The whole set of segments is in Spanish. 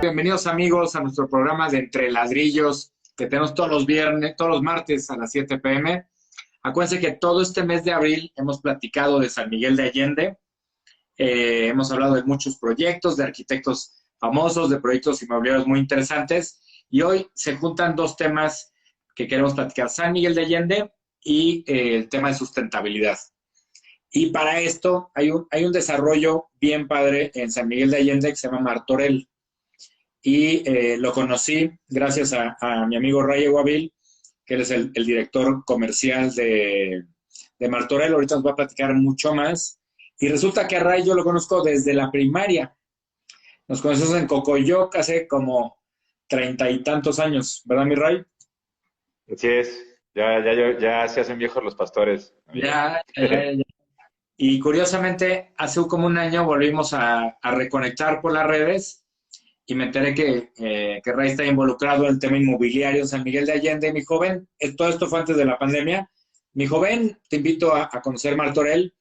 Bienvenidos amigos a nuestro programa de Entre Ladrillos que tenemos todos los viernes, todos los martes a las 7 p.m. Acuérdense que todo este mes de abril hemos platicado de San Miguel de Allende. Hemos hablado de muchos proyectos, de arquitectos famosos, de proyectos inmobiliarios muy interesantes. Y hoy se juntan dos temas que queremos platicar: San Miguel de Allende y el tema de sustentabilidad. Y para esto hay un desarrollo bien padre en San Miguel de Allende que se llama Martorell. Y lo conocí gracias a mi amigo Ray Guavil, que él es el director comercial de Martorell. Ahorita nos va a platicar mucho más. Y resulta que a Ray yo lo conozco desde la primaria. Nos conocimos en Cocoyoc hace como 30 y tantos años, ¿verdad, mi Ray? Así es, ya se hacen viejos los pastores, amigo. Ya. Y curiosamente, hace como un año volvimos a reconectar por las redes y me enteré que Ray está involucrado en el tema inmobiliario en San Miguel de Allende. Mi joven, todo esto fue antes de la pandemia. Mi joven, te invito a conocer Martorell,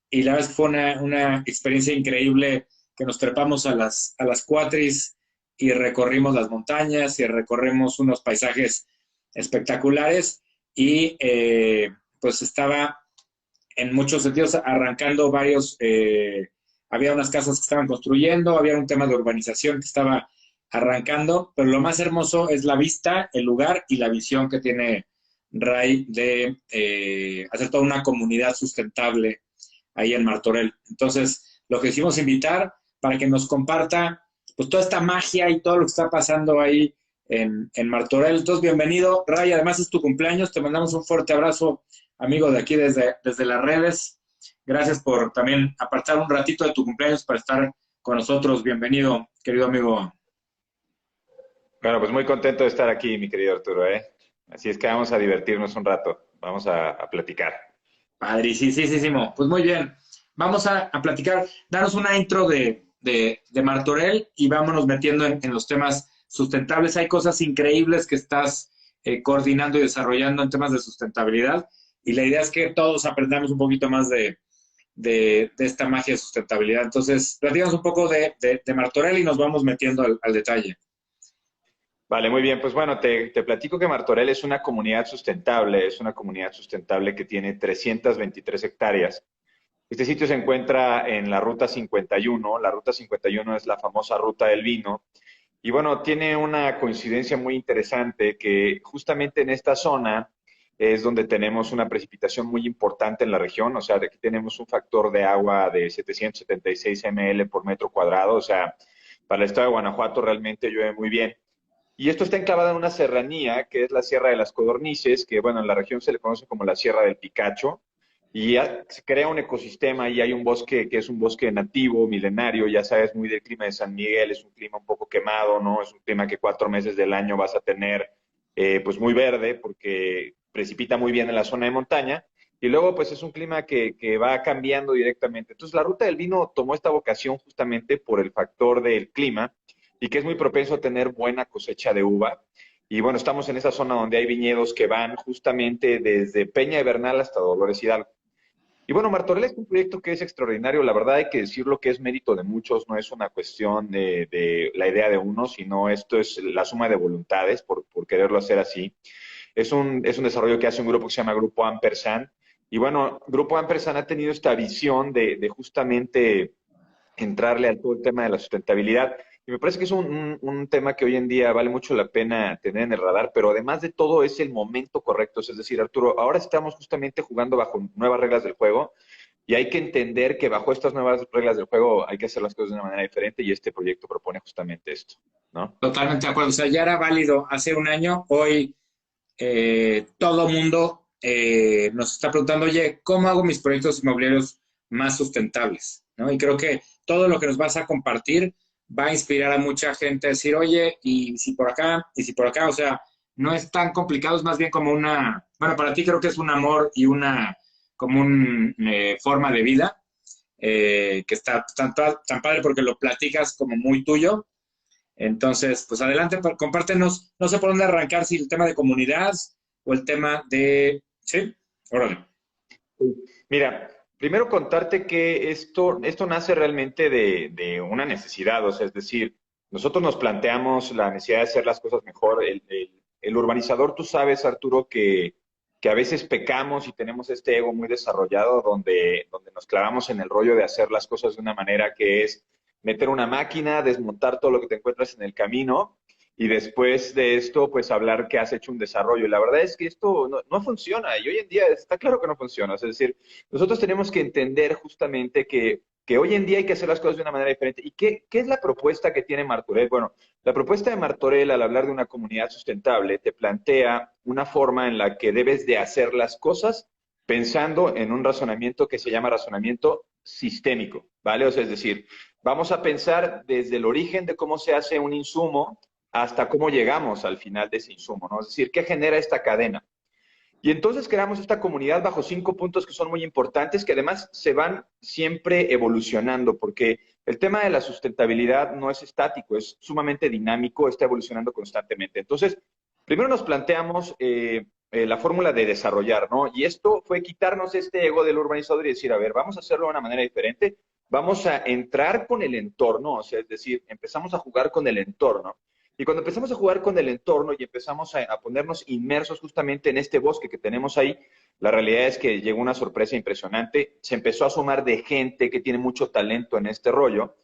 y la verdad es que fue una experiencia increíble, que nos trepamos a las cuatris y recorrimos las montañas y recorrimos unos paisajes espectaculares y pues estaba en muchos sentidos arrancando había unas casas que estaban construyendo, había un tema de urbanización que estaba arrancando, pero lo más hermoso es la vista, el lugar y la visión que tiene Ray de hacer toda una comunidad sustentable ahí en Martorell. Entonces, lo que hicimos invitar para que nos comparta pues toda esta magia y todo lo que está pasando ahí en Martorell. Entonces, bienvenido, Ray. Además es tu cumpleaños, te mandamos un fuerte abrazo, amigo, de aquí desde las redes. Gracias por también apartar un ratito de tu cumpleaños para estar con nosotros. Bienvenido, querido amigo. Bueno, pues muy contento de estar aquí, mi querido Arturo, ¿eh? Así es que vamos a divertirnos un rato, vamos a platicar. Padricísimo. Pues muy bien. Vamos a platicar. Danos una intro de Martorell y vámonos metiendo en los temas sustentables. Hay cosas increíbles que estás coordinando y desarrollando en temas de sustentabilidad. Y la idea es que todos aprendamos un poquito más de esta magia de sustentabilidad. Entonces, platicamos un poco de Martorell y nos vamos metiendo al detalle. Vale, muy bien, pues bueno, te platico que Martorell es una comunidad sustentable que tiene 323 hectáreas. Este sitio se encuentra en la Ruta 51. La Ruta 51 es la famosa Ruta del Vino. Y bueno, tiene una coincidencia muy interesante que justamente en esta zona es donde tenemos una precipitación muy importante en la región. O sea, de aquí tenemos un factor de agua de 776 ml por metro cuadrado. O sea, para el estado de Guanajuato realmente llueve muy bien. Y esto está enclavado en una serranía, que es la Sierra de las Codornices, que bueno, en la región se le conoce como la Sierra del Picacho. Y ya se crea un ecosistema y hay un bosque que es un bosque nativo, milenario, ya sabes, muy del clima de San Miguel. Es un clima un poco quemado, ¿no? Es un clima que 4 meses del año vas a tener pues muy verde porque precipita muy bien en la zona de montaña. Y luego pues es un clima que va cambiando directamente. Entonces la Ruta del Vino tomó esta vocación justamente por el factor del clima y que es muy propenso a tener buena cosecha de uva. Y bueno, estamos en esa zona donde hay viñedos que van justamente desde Peña de Bernal hasta Dolores Hidalgo. Y bueno, Martorell es un proyecto que es extraordinario. La verdad hay que decirlo que es mérito de muchos, no es una cuestión de la idea de uno, sino esto es la suma de voluntades por quererlo hacer así. Es un desarrollo que hace un grupo que se llama Grupo Ampersand. Y bueno, Grupo Ampersand ha tenido esta visión de justamente entrarle a todo el tema de la sustentabilidad. Y me parece que es un tema que hoy en día vale mucho la pena tener en el radar, pero además de todo es el momento correcto. Es decir, Arturo, ahora estamos justamente jugando bajo nuevas reglas del juego y hay que entender que bajo estas nuevas reglas del juego hay que hacer las cosas de una manera diferente y este proyecto propone justamente esto, ¿no? Totalmente de acuerdo. O sea, ya era válido hace un año. Hoy todo mundo nos está preguntando, oye, ¿cómo hago mis proyectos inmobiliarios más sustentables? ¿No? Y creo que todo lo que nos vas a compartir va a inspirar a mucha gente a decir, oye, y si por acá, y si por acá, o sea, no es tan complicado, es más bien como bueno, para ti creo que es un amor y como una forma de vida que está tan padre porque lo platicas como muy tuyo. Entonces, pues adelante, compártenos, no sé por dónde arrancar, si el tema de comunidad o el tema de... Sí, órale. Mira, primero contarte que esto nace realmente de una necesidad, o sea, es decir, nosotros nos planteamos la necesidad de hacer las cosas mejor. El urbanizador, tú sabes, Arturo, que a veces pecamos y tenemos este ego muy desarrollado donde nos clavamos en el rollo de hacer las cosas de una manera que es meter una máquina, desmontar todo lo que te encuentras en el camino y después de esto, pues hablar que has hecho un desarrollo. Y la verdad es que esto no funciona y hoy en día está claro que no funciona. Es decir, nosotros tenemos que entender justamente que hoy en día hay que hacer las cosas de una manera diferente. ¿Y qué es la propuesta que tiene Martorell? Bueno, la propuesta de Martorell, al hablar de una comunidad sustentable, te plantea una forma en la que debes de hacer las cosas pensando en un razonamiento que se llama razonamiento sistémico, ¿vale? O sea, es decir, vamos a pensar desde el origen de cómo se hace un insumo hasta cómo llegamos al final de ese insumo, ¿no? Es decir, ¿qué genera esta cadena? Y entonces creamos esta comunidad bajo 5 puntos que son muy importantes, que además se van siempre evolucionando, porque el tema de la sustentabilidad no es estático, es sumamente dinámico, está evolucionando constantemente. Entonces, primero nos planteamos la fórmula de desarrollar, ¿no? Y esto fue quitarnos este ego del urbanizador y decir, a ver, vamos a hacerlo de una manera diferente, vamos a entrar con el entorno, o sea, es decir, empezamos a jugar con el entorno. Y cuando empezamos a jugar con el entorno y empezamos a ponernos inmersos justamente en este bosque que tenemos ahí, la realidad es que llegó una sorpresa impresionante. Se empezó a sumar de gente que tiene mucho talento en este rollo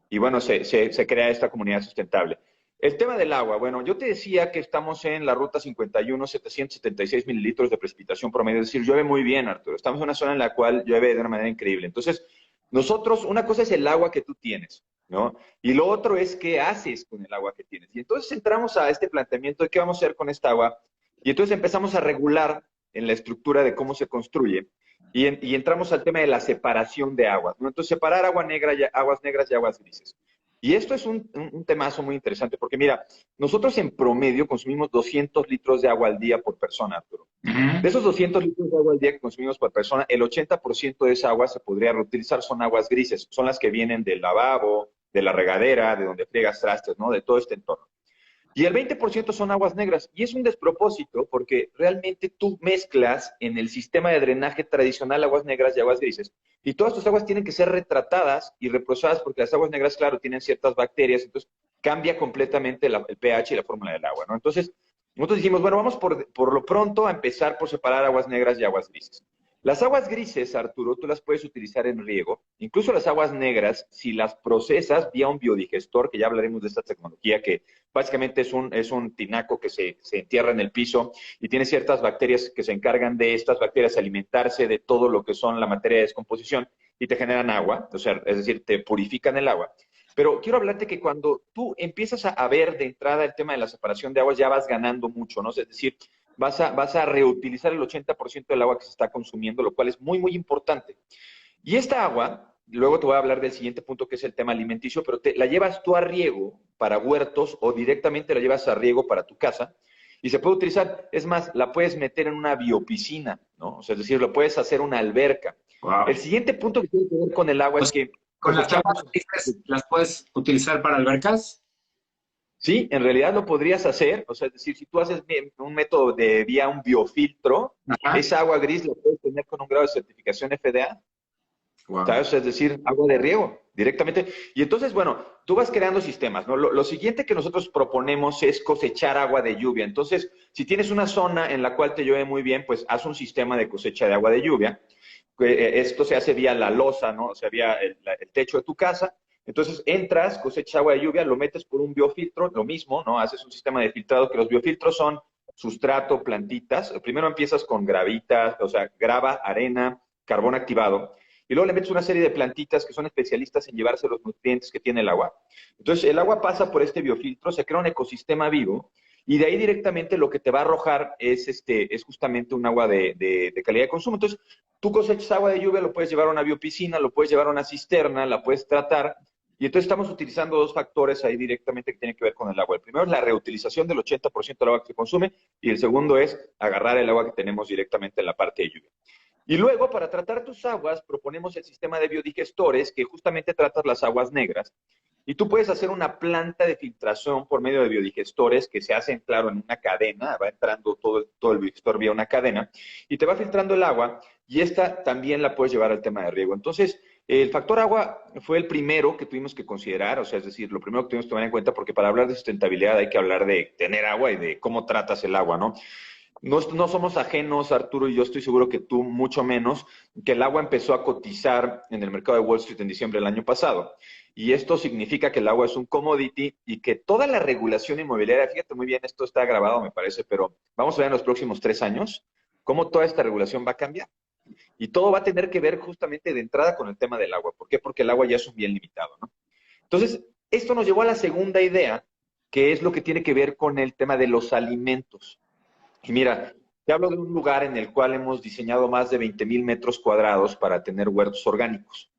y bueno, se crea esta comunidad sustentable. El tema del agua, bueno, yo te decía que estamos en la ruta 51, 776 mililitros de precipitación promedio, es decir, llueve muy bien, Arturo. Estamos en una zona en la cual llueve de una manera increíble. Entonces, nosotros, una cosa es el agua que tú tienes, ¿no? Y lo otro es qué haces con el agua que tienes. Y entonces entramos a este planteamiento de qué vamos a hacer con esta agua. Y entonces empezamos a regular en la estructura de cómo se construye. Y entramos al tema de la separación de aguas, ¿no? Entonces, separar agua negra y, aguas negras y aguas grises. Y esto es un temazo muy interesante porque, mira, nosotros en promedio consumimos 200 litros de agua al día por persona, Arturo. De Ujú. esos 200 litros de agua al día que consumimos por persona, el 80% de esa agua se podría reutilizar, son aguas grises, son las que vienen del lavabo, de la regadera, de donde friegas trastes, ¿no? De todo este entorno. Y el 20% son aguas negras. Y es un despropósito porque realmente tú mezclas en el sistema de drenaje tradicional aguas negras y aguas grises. Y todas tus aguas tienen que ser retratadas y reprocesadas porque las aguas negras, claro, tienen ciertas bacterias. Entonces cambia completamente el pH y la fórmula del agua, ¿no? Entonces, nosotros dijimos, bueno, vamos por lo pronto a empezar por separar aguas negras y aguas grises. Las aguas grises, Arturo, tú las puedes utilizar en riego. Incluso las aguas negras, si las procesas vía un biodigestor, que ya hablaremos de esta tecnología, que básicamente es un tinaco que se entierra en el piso y tiene ciertas bacterias que se encargan de estas bacterias alimentarse de todo lo que son la materia de descomposición y te generan agua, o sea, es decir, te purifican el agua. Pero quiero hablarte que cuando tú empiezas a ver de entrada el tema de la separación de aguas, ya vas ganando mucho, ¿no? Es decir, vas a reutilizar el 80% del agua que se está consumiendo, lo cual es muy, muy importante. Y esta agua, luego te voy a hablar del siguiente punto que es el tema alimenticio, pero la llevas tú a riego para huertos o directamente la llevas a riego para tu casa y se puede utilizar, es más, la puedes meter en una biopiscina, ¿no? O sea, es decir, lo puedes hacer una alberca. El Wow. siguiente punto que tiene que ver con el agua O es sea, que con las aguas cosechamos. grises, ¿las puedes utilizar para albercas? Sí, en realidad lo podrías hacer, o sea, es decir, si tú haces un método de vía un biofiltro, Ajá. esa agua gris la puedes tener con un grado de certificación FDA. Wow. ¿Sabes? Es decir, agua de riego directamente. Y entonces, bueno, tú vas creando sistemas, ¿no? Lo siguiente que nosotros proponemos es cosechar agua de lluvia. Entonces, si tienes una zona en la cual te llueve muy bien, pues haz un sistema de cosecha de agua de lluvia. Esto se hace vía la losa, ¿no? O sea, vía el techo de tu casa. Entonces, entras, cosechas agua de lluvia, lo metes por un biofiltro, lo mismo, ¿no? Haces un sistema de filtrado, que los biofiltros son sustrato, plantitas. Primero empiezas con gravitas, o sea, grava, arena, carbón activado y luego le metes una serie de plantitas que son especialistas en llevarse los nutrientes que tiene el agua. Entonces, el agua pasa por este biofiltro, se crea un ecosistema vivo, y de ahí directamente lo que te va a arrojar es justamente un agua de calidad de consumo. Entonces, tú cosechas agua de lluvia, lo puedes llevar a una biopiscina, lo puedes llevar a una cisterna, la puedes tratar, y entonces estamos utilizando dos factores ahí directamente que tienen que ver con el agua. El primero es la reutilización del 80% del agua que se consume, y el segundo es agarrar el agua que tenemos directamente en la parte de lluvia. Y luego, para tratar tus aguas, proponemos el sistema de biodigestores, que justamente trata las aguas negras. Y tú puedes hacer una planta de filtración por medio de biodigestores que se hacen, claro, en una cadena, va entrando todo el biodigestor vía una cadena, y te va filtrando el agua. y esta también la puedes llevar al tema de riego. Entonces, el factor agua fue el primero que tuvimos que considerar, o sea, es decir, lo primero que tuvimos que tomar en cuenta, porque para hablar de sustentabilidad hay que hablar de tener agua y de cómo tratas el agua, ¿no? No somos ajenos, Arturo, y yo estoy seguro que tú mucho menos, que el agua empezó a cotizar en el mercado de Wall Street en diciembre del año pasado. Y esto significa que el agua es un commodity y que toda la regulación inmobiliaria, fíjate muy bien, esto está grabado, me parece, pero vamos a ver en los próximos 3 años cómo toda esta regulación va a cambiar. Y todo va a tener que ver justamente de entrada con el tema del agua. ¿Por qué? Porque el agua ya es un bien limitado, ¿no? Entonces, esto nos llevó a la segunda idea, que es lo que tiene que ver con el tema de los alimentos. Y mira, te hablo de un lugar en el cual hemos diseñado más de 20,000 metros cuadrados para tener huertos orgánicos.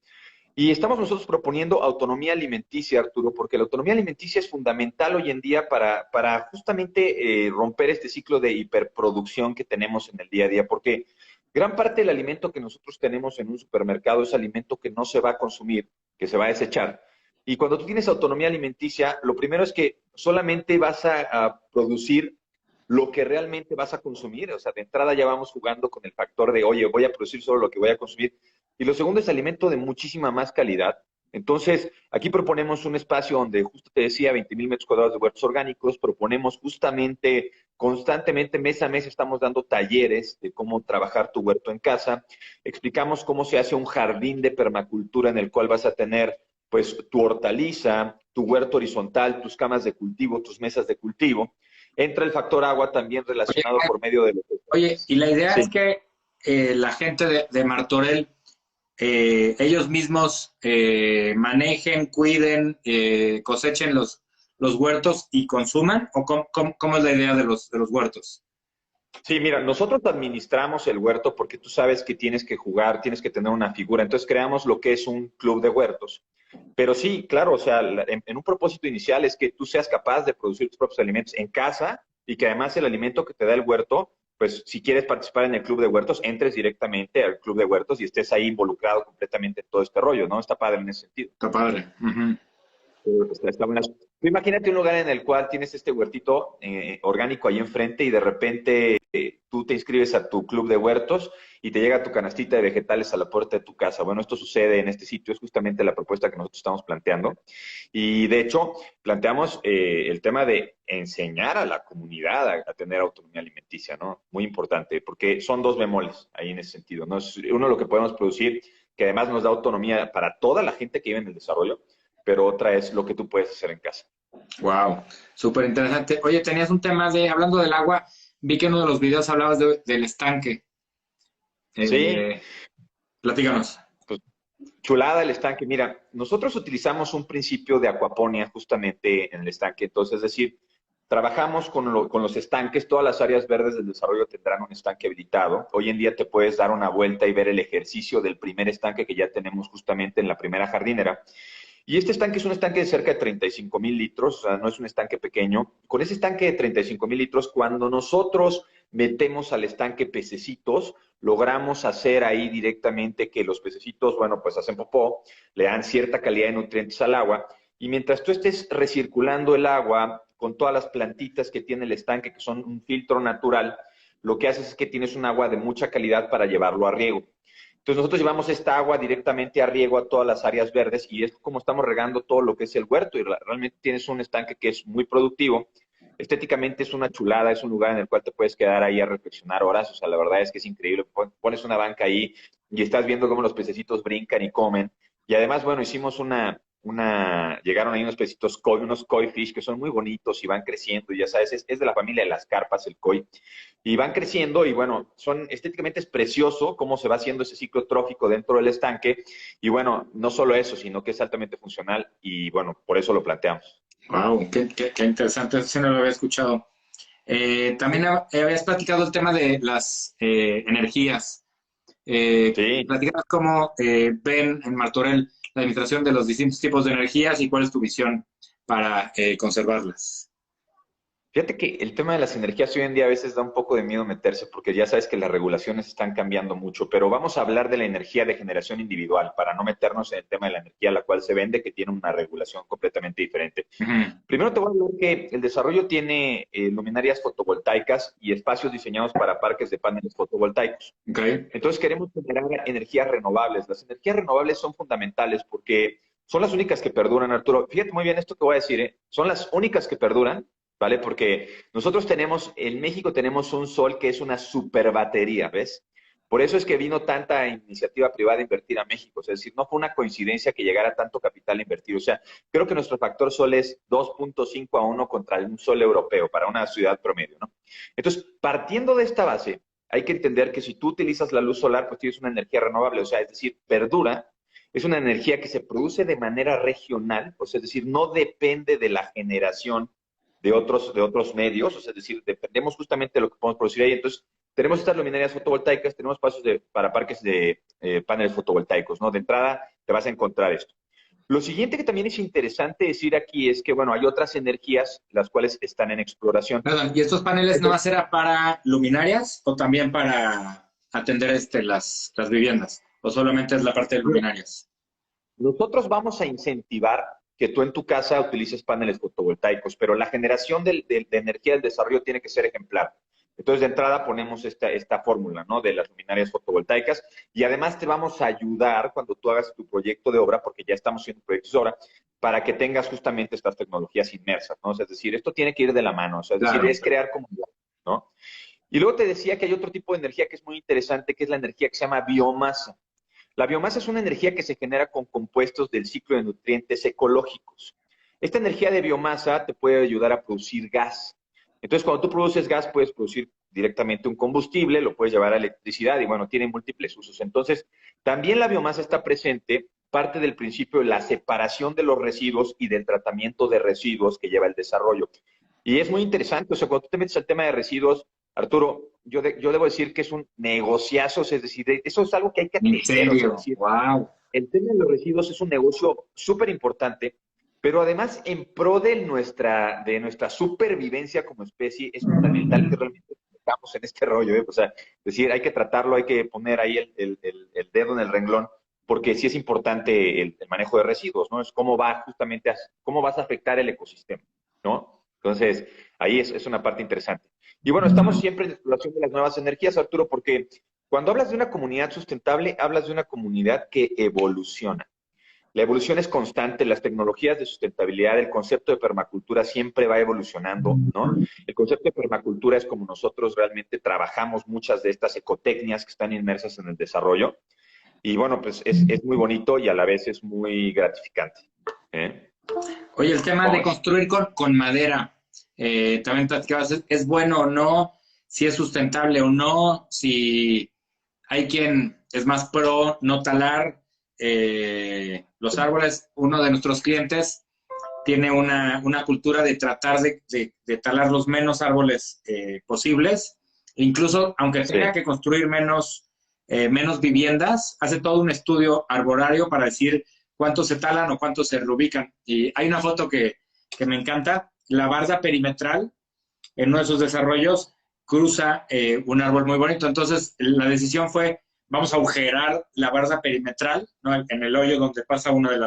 Y estamos nosotros proponiendo autonomía alimenticia, Arturo, porque la autonomía alimenticia es fundamental hoy en día para justamente romper este ciclo de hiperproducción que tenemos en el día a día, porque gran parte del alimento que nosotros tenemos en un supermercado es alimento que no se va a consumir, que se va a desechar. Y cuando tú tienes autonomía alimenticia, lo primero es que solamente vas a producir lo que realmente vas a consumir. O sea, de entrada ya vamos jugando con el factor de, oye, voy a producir solo lo que voy a consumir. Y lo segundo es alimento de muchísima más calidad. Entonces, aquí proponemos un espacio donde, justo te decía, 20,000 metros cuadrados de huertos orgánicos. Proponemos justamente, constantemente, mes a mes, estamos dando talleres de cómo trabajar tu huerto en casa. Explicamos cómo se hace un jardín de permacultura en el cual vas a tener, pues, tu hortaliza, tu huerto horizontal, tus camas de cultivo, tus mesas de cultivo. Entra el factor agua también relacionado por medio de... Oye, y la idea Sí. es que la gente de Martorell, ellos mismos manejen, cuiden, cosechen los huertos y consuman, ¿o cómo es la idea de los huertos? Sí, mira, nosotros administramos el huerto porque tú sabes que tienes que jugar, tienes que tener una figura. Entonces creamos lo que es un club de huertos. Pero sí, claro, o sea, en un propósito inicial es que tú seas capaz de producir tus propios alimentos en casa y que además el alimento que te da el huerto, pues si quieres participar en el club de huertos, entres directamente al club de huertos y estés ahí involucrado completamente en todo este rollo, ¿no? Está padre en ese sentido. Está padre. Ujú. Está buena. Tú imagínate un lugar en el cual tienes este huertito orgánico ahí enfrente y de repente tú te inscribes a tu club de huertos y te llega tu canastita de vegetales a la puerta de tu casa. Bueno, esto sucede en este sitio, es justamente la propuesta que nosotros estamos planteando. Y de hecho, planteamos el tema de enseñar a la comunidad a tener autonomía alimenticia, ¿no? Muy importante, porque son dos bemoles ahí en ese sentido, ¿no? Es uno lo que podemos producir, que además nos da autonomía para toda la gente que vive en el desarrollo, pero otra es lo que tú puedes hacer en casa. Wow, súper interesante. Oye, tenías un tema hablando del agua, vi que en uno de los videos hablabas del estanque. Sí, Eh, Platícanos. pues chulada el estanque. Mira, nosotros utilizamos un principio de acuaponía justamente en el estanque. Entonces, es decir, trabajamos con los estanques, todas las áreas verdes del desarrollo tendrán un estanque habilitado. Hoy en día te puedes dar una vuelta y ver el ejercicio del primer estanque que ya tenemos justamente en la primera jardinera. Y este estanque es un estanque de cerca de 35,000 litros, o sea, no es un estanque pequeño. Con ese estanque de 35,000 litros, cuando nosotros metemos al estanque pececitos, logramos hacer ahí directamente que los pececitos, bueno, pues hacen popó, le dan cierta calidad de nutrientes al agua, y mientras tú estés recirculando el agua con todas las plantitas que tiene el estanque, que son un filtro natural, lo que haces es que tienes un agua de mucha calidad para llevarlo a riego. Entonces nosotros llevamos esta agua directamente a riego a todas las áreas verdes y es como estamos regando todo lo que es el huerto y realmente tienes un estanque que es muy productivo. Estéticamente es una chulada, es un lugar en el cual te puedes quedar ahí a reflexionar horas, o sea, la verdad es que es increíble. Pones una banca ahí y estás viendo cómo los pececitos brincan y comen. Y además, bueno, hicimos llegaron ahí unos pececitos koi, unos koi fish que son muy bonitos y van creciendo, y ya sabes, es de la familia de las carpas el koi. Y van creciendo y bueno, estéticamente es precioso cómo se va haciendo ese ciclo trófico dentro del estanque. Y bueno, no solo eso, sino que es altamente funcional y bueno, por eso lo planteamos. Wow, qué interesante, eso sí no lo había escuchado. También habías platicado el tema de las energías. Sí. Platícanos cómo ven en Martorell la administración de los distintos tipos de energías y cuál es tu visión para conservarlas. Fíjate que el tema de las energías hoy en día a veces da un poco de miedo meterse porque ya sabes que las regulaciones están cambiando mucho, pero vamos a hablar de la energía de generación individual para no meternos en el tema de la energía la cual se vende, que tiene una regulación completamente diferente. Ujú. Primero te voy a hablar que el desarrollo tiene luminarias fotovoltaicas y espacios diseñados para parques de paneles fotovoltaicos. Ok. Entonces queremos generar energías renovables. Las energías renovables son fundamentales porque son las únicas que perduran, Arturo. Fíjate muy bien esto que voy a decir, ¿eh? Son las únicas que perduran, ¿vale? Porque nosotros tenemos, en México tenemos un sol que es una super batería, ¿ves? Por eso es que vino tanta iniciativa privada a invertir a México. Es decir, no fue una coincidencia que llegara tanto capital a invertir. O sea, creo que nuestro factor sol es 2.5 a 1 contra un sol europeo para una ciudad promedio, ¿no? Entonces, partiendo de esta base, hay que entender que si tú utilizas la luz solar, pues tienes una energía renovable, o sea, es decir, perdura, es una energía que se produce de manera regional, o sea, es decir, no depende de la generación de otros medios, o sea, es decir, dependemos justamente de lo que podemos producir ahí. Entonces, tenemos estas luminarias fotovoltaicas, tenemos espacios para parques de paneles fotovoltaicos, ¿no? De entrada, te vas a encontrar esto. Lo siguiente que también es interesante decir aquí es que, bueno, hay otras energías las cuales están en exploración. Perdón, ¿y estos paneles no era para luminarias o también para atender las viviendas? ¿O solamente es la parte de luminarias? Nosotros vamos a incentivar que tú en tu casa utilices paneles fotovoltaicos, pero la generación de energía del desarrollo tiene que ser ejemplar. Entonces, de entrada ponemos esta fórmula, ¿no? De las luminarias fotovoltaicas y además te vamos a ayudar cuando tú hagas tu proyecto de obra, porque ya estamos haciendo proyectos de obra, para que tengas justamente estas tecnologías inmersas, ¿no? O sea, es decir, esto tiene que ir de la mano, o sea, es decir, Claro. es crear comunidad, ¿no? Y luego te decía que hay otro tipo de energía que es muy interesante, que es la energía que se llama biomasa. La biomasa es una energía que se genera con compuestos del ciclo de nutrientes ecológicos. Esta energía de biomasa te puede ayudar a producir gas. Entonces, cuando tú produces gas, puedes producir directamente un combustible, lo puedes llevar a electricidad y bueno, tiene múltiples usos. Entonces, también la biomasa está presente, parte del principio de la separación de los residuos y del tratamiento de residuos que lleva el desarrollo. Y es muy interesante, o sea, cuando tú te metes al tema de residuos, Arturo, yo debo decir que es un negociazo, es decir, eso es algo que hay que ¿En atender, o sea, es serio? decir, ¡Wow! el tema de los residuos es un negocio súper importante, pero además en pro de nuestra supervivencia como especie es fundamental que realmente estamos en este rollo, ¿eh? O sea, es decir, hay que tratarlo, hay que poner ahí el dedo en el renglón, porque sí es importante el manejo de residuos, ¿no? Es cómo va justamente, cómo vas a afectar el ecosistema, ¿no? Entonces, ahí es una parte interesante. Y bueno, estamos siempre en exploración de las nuevas energías, Arturo, porque cuando hablas de una comunidad sustentable, hablas de una comunidad que evoluciona. La evolución es constante, las tecnologías de sustentabilidad, el concepto de permacultura siempre va evolucionando, ¿no? El concepto de permacultura es como nosotros realmente trabajamos muchas de estas ecotecnias que están inmersas en el desarrollo. Y bueno, pues es muy bonito y a la vez es muy gratificante. ¿Eh? Oye, el tema ¿Cómo de ves? construir con madera, también platicabas, ¿es bueno o no? Si es sustentable o no, si hay quien es más pro no talar los árboles. Uno de nuestros clientes tiene una cultura de tratar de talar los menos árboles posibles. Incluso, aunque tenga Sí. que construir menos viviendas, hace todo un estudio arborario para decir cuántos se talan o cuántos se reubican. Y hay una foto que me encanta, la barda perimetral en uno de sus desarrollos cruza un árbol muy bonito. Entonces, la decisión fue, vamos a agujerar la barda perimetral, ¿no? En el hoyo donde pasa uno de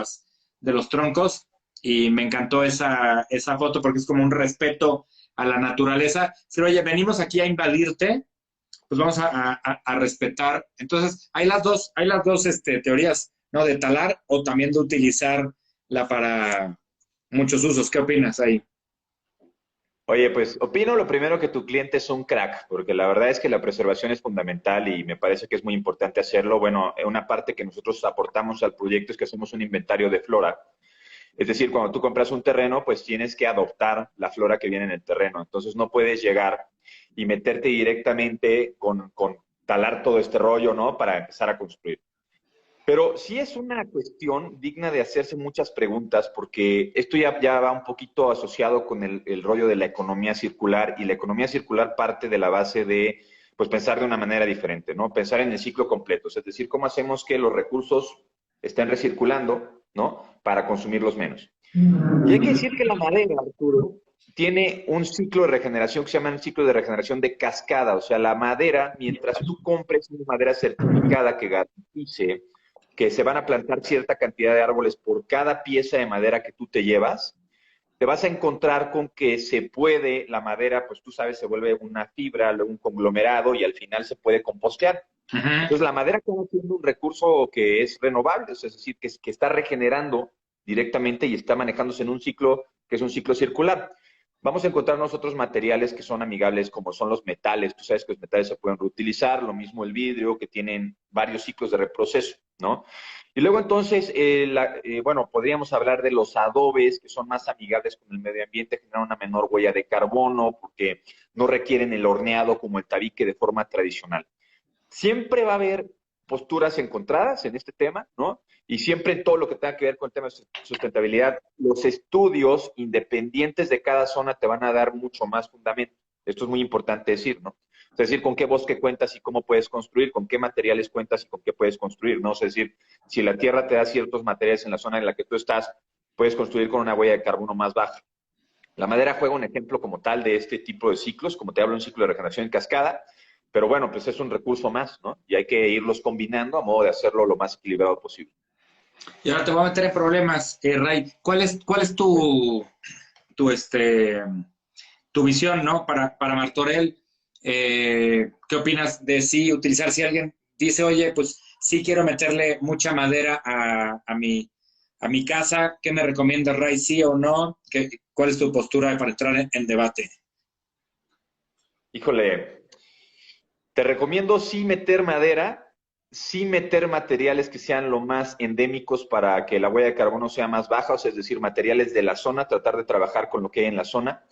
los troncos. Y me encantó esa foto porque es como un respeto a la naturaleza. Pero oye, venimos aquí a invadirte, pues vamos a respetar. Entonces, hay las dos teorías, ¿no? De talar o también de utilizarla para muchos usos. ¿Qué opinas ahí? Oye, pues opino lo primero que tu cliente es un crack, porque la verdad es que la preservación es fundamental y me parece que es muy importante hacerlo. Bueno, una parte que nosotros aportamos al proyecto es que hacemos un inventario de flora. Es decir, cuando tú compras un terreno, pues tienes que adoptar la flora que viene en el terreno. Entonces no puedes llegar y meterte directamente con talar todo este rollo, ¿no? Para empezar a construir. Pero sí es una cuestión digna de hacerse muchas preguntas, porque esto ya va un poquito asociado con el rollo de la economía circular, y la economía circular parte de la base de, pues, pensar de una manera diferente, ¿no? Pensar en el ciclo completo, es decir, cómo hacemos que los recursos estén recirculando, ¿no? Para consumirlos menos. Y hay que decir que la madera, Arturo, tiene un ciclo de regeneración que se llama un ciclo de regeneración de cascada. O sea, la madera, mientras tú compres una madera certificada que garantice que se van a plantar cierta cantidad de árboles por cada pieza de madera que tú te llevas, te vas a encontrar con que se puede, la madera, pues tú sabes, se vuelve una fibra, luego un conglomerado y al final se puede compostear. Ajá. Entonces, la madera acaba siendo un recurso que es renovable, es decir, que está regenerando directamente y está manejándose en un ciclo que es un ciclo circular. Vamos a encontrarnos otros materiales que son amigables, como son los metales. Tú sabes que los metales se pueden reutilizar, lo mismo el vidrio, que tienen varios ciclos de reproceso, ¿no? Y luego entonces, bueno, podríamos hablar de los adobes, que son más amigables con el medio ambiente, generan una menor huella de carbono, porque no requieren el horneado como el tabique de forma tradicional. Siempre va a haber posturas encontradas en este tema, ¿no? Y siempre en todo lo que tenga que ver con el tema de sustentabilidad, los estudios independientes de cada zona te van a dar mucho más fundamento. Esto es muy importante decir, ¿no? Es decir, con qué bosque cuentas y cómo puedes construir, con qué materiales cuentas y con qué puedes construir, ¿no? Es decir, si la tierra te da ciertos materiales en la zona en la que tú estás, puedes construir con una huella de carbono más baja. La madera juega un ejemplo como tal de este tipo de ciclos, como te hablo, un ciclo de regeneración en cascada, pero bueno, pues es un recurso más, ¿no? Y hay que irlos combinando a modo de hacerlo lo más equilibrado posible. Y ahora te voy a meter en problemas, Ray. ¿Cuál es tu, tu visión, ¿no? Para Martorell, ¿qué opinas de utilizar, si alguien dice, oye, pues sí quiero meterle mucha madera a mi casa, ¿qué me recomienda Ray, sí o no? ¿Cuál es tu postura para entrar en debate? Híjole, te recomiendo sí meter madera, sí meter materiales que sean lo más endémicos para que la huella de carbono sea más baja, o sea, es decir, materiales de la zona, tratar de trabajar con lo que hay en la zona.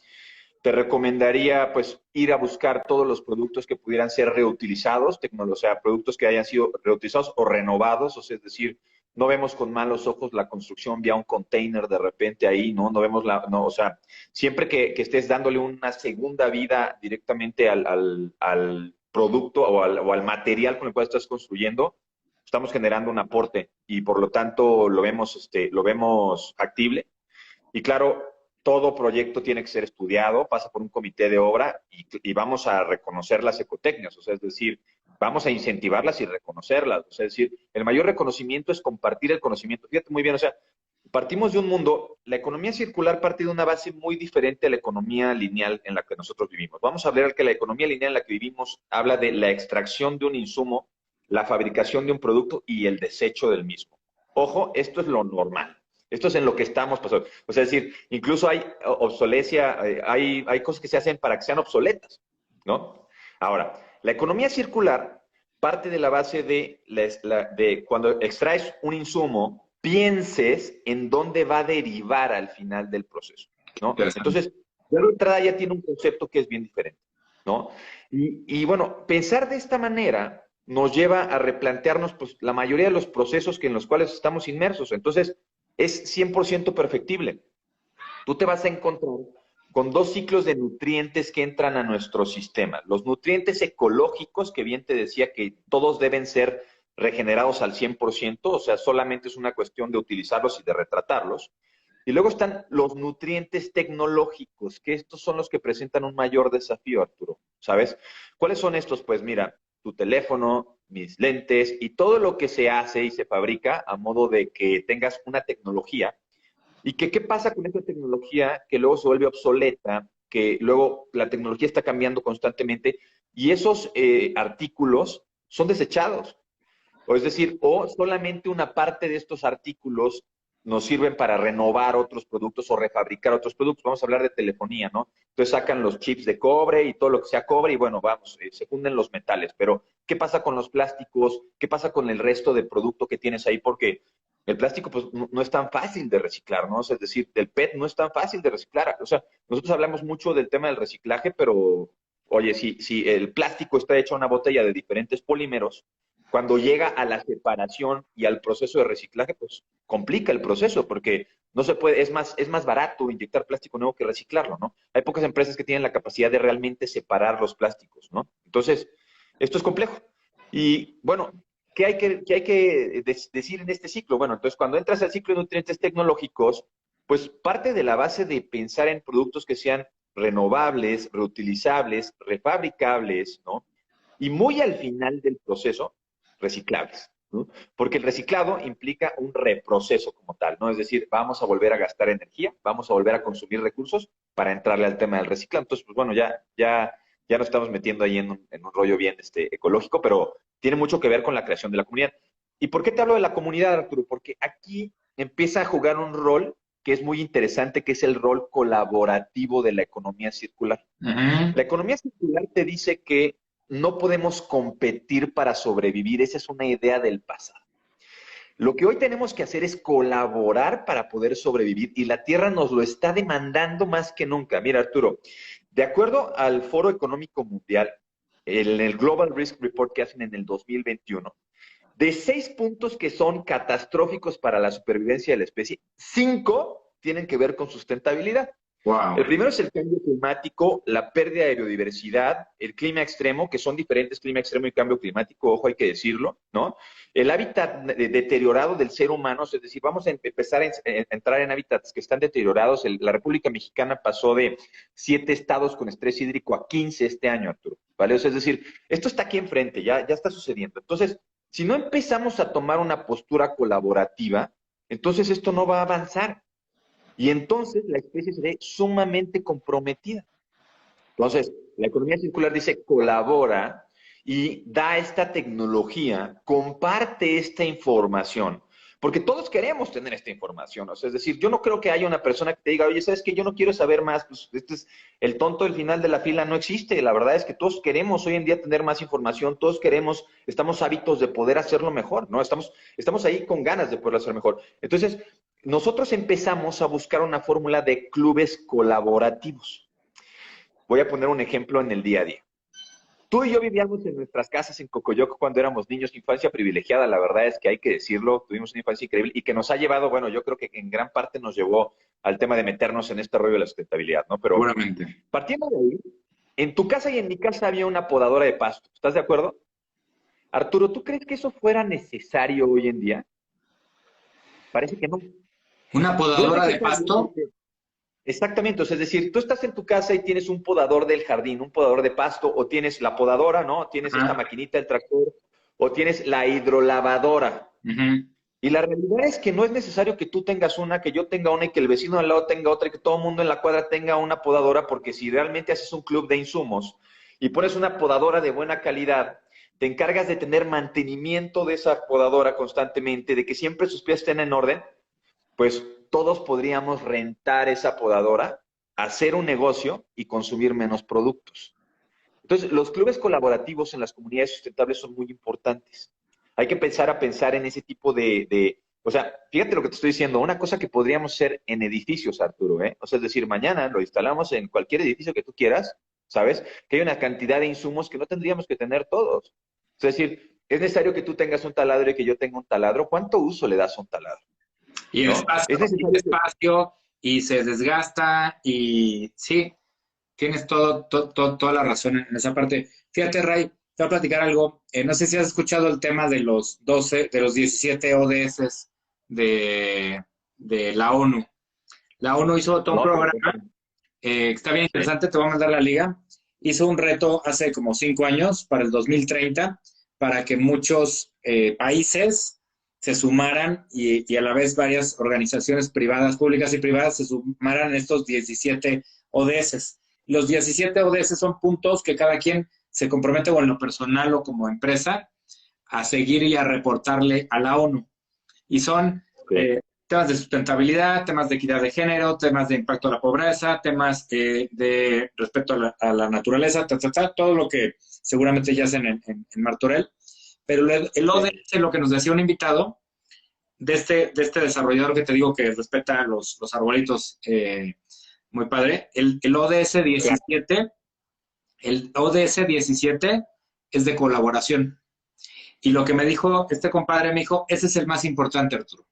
Te recomendaría pues ir a buscar todos los productos que pudieran ser reutilizados, o sea, productos que hayan sido reutilizados o renovados, o sea, es decir, no vemos con malos ojos la construcción vía un container de repente ahí, ¿no? No vemos no, o sea, siempre que estés dándole una segunda vida directamente al producto o al material con el cual estás construyendo, estamos generando un aporte y por lo tanto lo vemos factible. Y claro, todo proyecto tiene que ser estudiado, pasa por un comité de obra y vamos a reconocer las ecotecnias, o sea, es decir, vamos a incentivarlas y reconocerlas, o sea, es decir, el mayor reconocimiento es compartir el conocimiento. Fíjate muy bien, o sea, partimos de un mundo, la economía circular parte de una base muy diferente a la economía lineal en la que nosotros vivimos. Vamos a hablar que la economía lineal en la que vivimos habla de la extracción de un insumo, la fabricación de un producto y el desecho del mismo. Ojo, esto es lo normal. Esto es en lo que estamos pasando. O sea, es decir, incluso hay obsolesia, hay cosas que se hacen para que sean obsoletas, ¿no? Ahora, la economía circular parte de la base de cuando extraes un insumo, pienses en dónde va a derivar al final del proceso, ¿no? Interesante. Entonces, ya de entrada ya tiene un concepto que es bien diferente, ¿no? Y bueno, pensar de esta manera nos lleva a replantearnos pues, la mayoría de los procesos en los cuales estamos inmersos. Entonces, es 100% perfectible. Tú te vas a encontrar con dos ciclos de nutrientes que entran a nuestro sistema. Los nutrientes ecológicos, que bien te decía que todos deben ser regenerados al 100%, o sea, solamente es una cuestión de utilizarlos y de retratarlos. Y luego están los nutrientes tecnológicos, que estos son los que presentan un mayor desafío, Arturo, ¿sabes? ¿Cuáles son estos? Pues mira, tu teléfono, mis lentes y todo lo que se hace y se fabrica a modo de que tengas una tecnología. ¿Y qué pasa con esta tecnología que luego se vuelve obsoleta, que luego la tecnología está cambiando constantemente y esos artículos son desechados? O es decir, o solamente una parte de estos artículos nos sirven para renovar otros productos o refabricar otros productos. Vamos a hablar de telefonía, ¿no? Entonces sacan los chips de cobre y todo lo que sea cobre y bueno, vamos, se funden los metales. Pero, ¿qué pasa con los plásticos? ¿Qué pasa con el resto de producto que tienes ahí? Porque el plástico pues no es tan fácil de reciclar, ¿no? O sea, es decir, el PET no es tan fácil de reciclar. O sea, nosotros hablamos mucho del tema del reciclaje, pero oye, si el plástico está hecho a una botella de diferentes polímeros, cuando llega a la separación y al proceso de reciclaje, pues complica el proceso, porque no se puede, es más barato inyectar plástico nuevo que reciclarlo, ¿no? Hay pocas empresas que tienen la capacidad de realmente separar los plásticos, ¿no? Entonces, esto es complejo. Y bueno, ¿qué hay que decir en este ciclo? Bueno, entonces cuando entras al ciclo de nutrientes tecnológicos, pues parte de la base de pensar en productos que sean renovables, reutilizables, refabricables, ¿no? Y muy al final del proceso, reciclables, ¿no? Porque el reciclado implica un reproceso como tal, ¿no? Es decir, vamos a volver a gastar energía, vamos a volver a consumir recursos para entrarle al tema del reciclado. Entonces, pues bueno, ya nos estamos metiendo ahí en un rollo bien ecológico, pero tiene mucho que ver con la creación de la comunidad. ¿Y por qué te hablo de la comunidad, Arturo? Porque aquí empieza a jugar un rol que es muy interesante, que es el rol colaborativo de la economía circular. Ujú. La economía circular te dice que no podemos competir para sobrevivir. Esa es una idea del pasado. Lo que hoy tenemos que hacer es colaborar para poder sobrevivir y la Tierra nos lo está demandando más que nunca. Mira, Arturo, de acuerdo al Foro Económico Mundial, el Global Risk Report que hacen en el 2021, de 6 puntos que son catastróficos para la supervivencia de la especie, 5 tienen que ver con sustentabilidad. Wow. El primero es el cambio climático, la pérdida de biodiversidad, el clima extremo, que son diferentes, clima extremo y cambio climático, ojo, hay que decirlo, ¿no? El hábitat deteriorado del ser humano, es decir, vamos a empezar a entrar en hábitats que están deteriorados. La República Mexicana pasó de 7 estados con estrés hídrico a 15 este año, Arturo, ¿vale? O sea, es decir, esto está aquí enfrente, ya está sucediendo. Entonces, si no empezamos a tomar una postura colaborativa, entonces esto no va a avanzar. Y entonces la especie se ve sumamente comprometida. Entonces, la economía circular dice colabora y da esta tecnología, comparte esta información, porque todos queremos tener esta información. O sea, es decir, yo no creo que haya una persona que te diga, oye, ¿sabes qué? Yo no quiero saber más, pues este es el tonto del final de la fila, no existe. La verdad es que todos queremos hoy en día tener más información, todos queremos, estamos hábitos de poder hacerlo mejor, ¿no? Estamos ahí con ganas de poder hacerlo mejor. Entonces, nosotros empezamos a buscar una fórmula de clubes colaborativos. Voy a poner un ejemplo en el día a día. Tú y yo vivíamos en nuestras casas en Cocoyoc cuando éramos niños, infancia privilegiada, la verdad es que hay que decirlo, tuvimos una infancia increíble y que nos ha llevado, bueno, yo creo que en gran parte nos llevó al tema de meternos en este rollo de la sustentabilidad, ¿no? Pero Seguramente. partiendo de ahí, en tu casa y en mi casa había una podadora de pasto, ¿estás de acuerdo? Arturo, ¿tú crees que eso fuera necesario hoy en día? Parece que no. ¿Una No es podadora de necesario pasto? porque exactamente, o sea, es decir, tú estás en tu casa y tienes un podador del jardín, un podador de pasto, o tienes la podadora, ¿no? Tienes esta Ajá. maquinita, el tractor, o tienes la hidrolavadora. Ujú. Y la realidad es que no es necesario que tú tengas una, que yo tenga una y que el vecino al lado tenga otra y que todo el mundo en la cuadra tenga una podadora, porque si realmente haces un club de insumos y pones una podadora de buena calidad, te encargas de tener mantenimiento de esa podadora constantemente, de que siempre sus pies estén en orden, pues todos podríamos rentar esa podadora, hacer un negocio y consumir menos productos. Entonces, los clubes colaborativos en las comunidades sustentables son muy importantes. Hay que pensar en ese tipo o sea, fíjate lo que te estoy diciendo, una cosa que podríamos hacer en edificios, Arturo, ¿eh? O sea, es decir, mañana lo instalamos en cualquier edificio que tú quieras, ¿sabes? Que hay una cantidad de insumos que no tendríamos que tener todos. Es decir, es necesario que tú tengas un taladro y que yo tenga un taladro. ¿Cuánto uso le das a un taladro? Y ¿No? Es y necesario que espacio, y se desgasta, y sí, tienes toda la razón en esa parte. Fíjate, Ray, te voy a platicar algo. No sé si has escuchado el tema de los 12, de los 17 ODS de la ONU. La ONU hizo todo un no, pero programa, está bien sí. interesante, te voy a mandar la liga. Hizo un reto hace como 5 años, para el 2030, para que muchos países se sumaran y a la vez varias organizaciones privadas, públicas y privadas, se sumaran a estos 17 ODS. Los 17 ODS son puntos que cada quien se compromete, o en lo personal o como empresa, a seguir y a reportarle a la ONU. Y son Okay. temas de sustentabilidad, temas de equidad de género, temas de impacto a la pobreza, temas de respeto a la naturaleza, todo lo que seguramente ya hacen en Martorell. Pero el Sí. ODS, lo que nos decía un invitado de este desarrollador que te digo que respeta los arbolitos, muy padre, el ODS Claro. 17, el ODS 17 es de colaboración. Y lo que me dijo este compadre, me dijo, ese es el más importante, Arturo.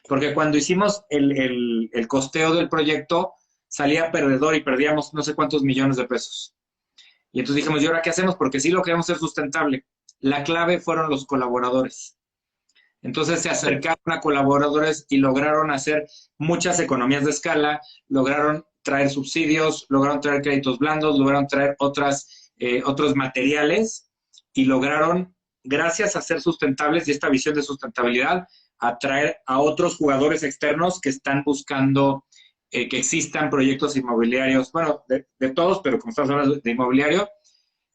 Porque cuando hicimos el costeo del proyecto, salía perdedor y perdíamos no sé cuántos millones de pesos. Y entonces dijimos, ¿y ahora qué hacemos? Porque sí lo queremos ser sustentable. La clave fueron los colaboradores. Entonces se Sí. acercaron a colaboradores y lograron hacer muchas economías de escala, lograron traer subsidios, lograron traer créditos blandos, lograron traer otros materiales y lograron, gracias a ser sustentables y esta visión de sustentabilidad, atraer a otros jugadores externos que están buscando que existan proyectos inmobiliarios, bueno, de todos, pero como estamos hablando de inmobiliario,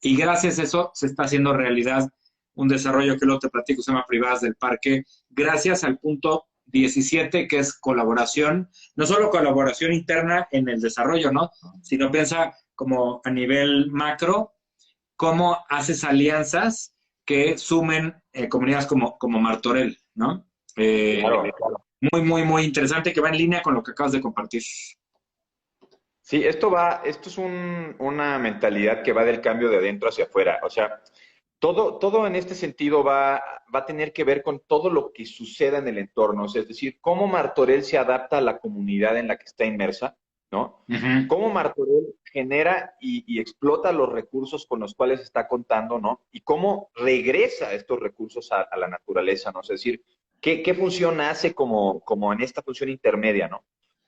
y gracias a eso se está haciendo realidad un desarrollo que luego te platico, se llama Privadas del Parque, gracias al punto 17, que es colaboración, no solo colaboración interna en el desarrollo, ¿no? Sino piensa como a nivel macro, cómo haces alianzas que sumen comunidades como Martorell, ¿no? Claro, claro. Muy, muy, muy interesante, que va en línea con lo que acabas de compartir. Sí, esto es una mentalidad que va del cambio de adentro hacia afuera. O sea, todo en este sentido va a tener que ver con todo lo que suceda en el entorno. O sea, es decir, cómo Martorell se adapta a la comunidad en la que está inmersa, ¿no? Uh -huh. Cómo Martorell genera y explota los recursos con los cuales está contando, ¿no? Y cómo regresa estos recursos a la naturaleza, ¿no? Es decir, qué función hace como en esta función intermedia, ¿no?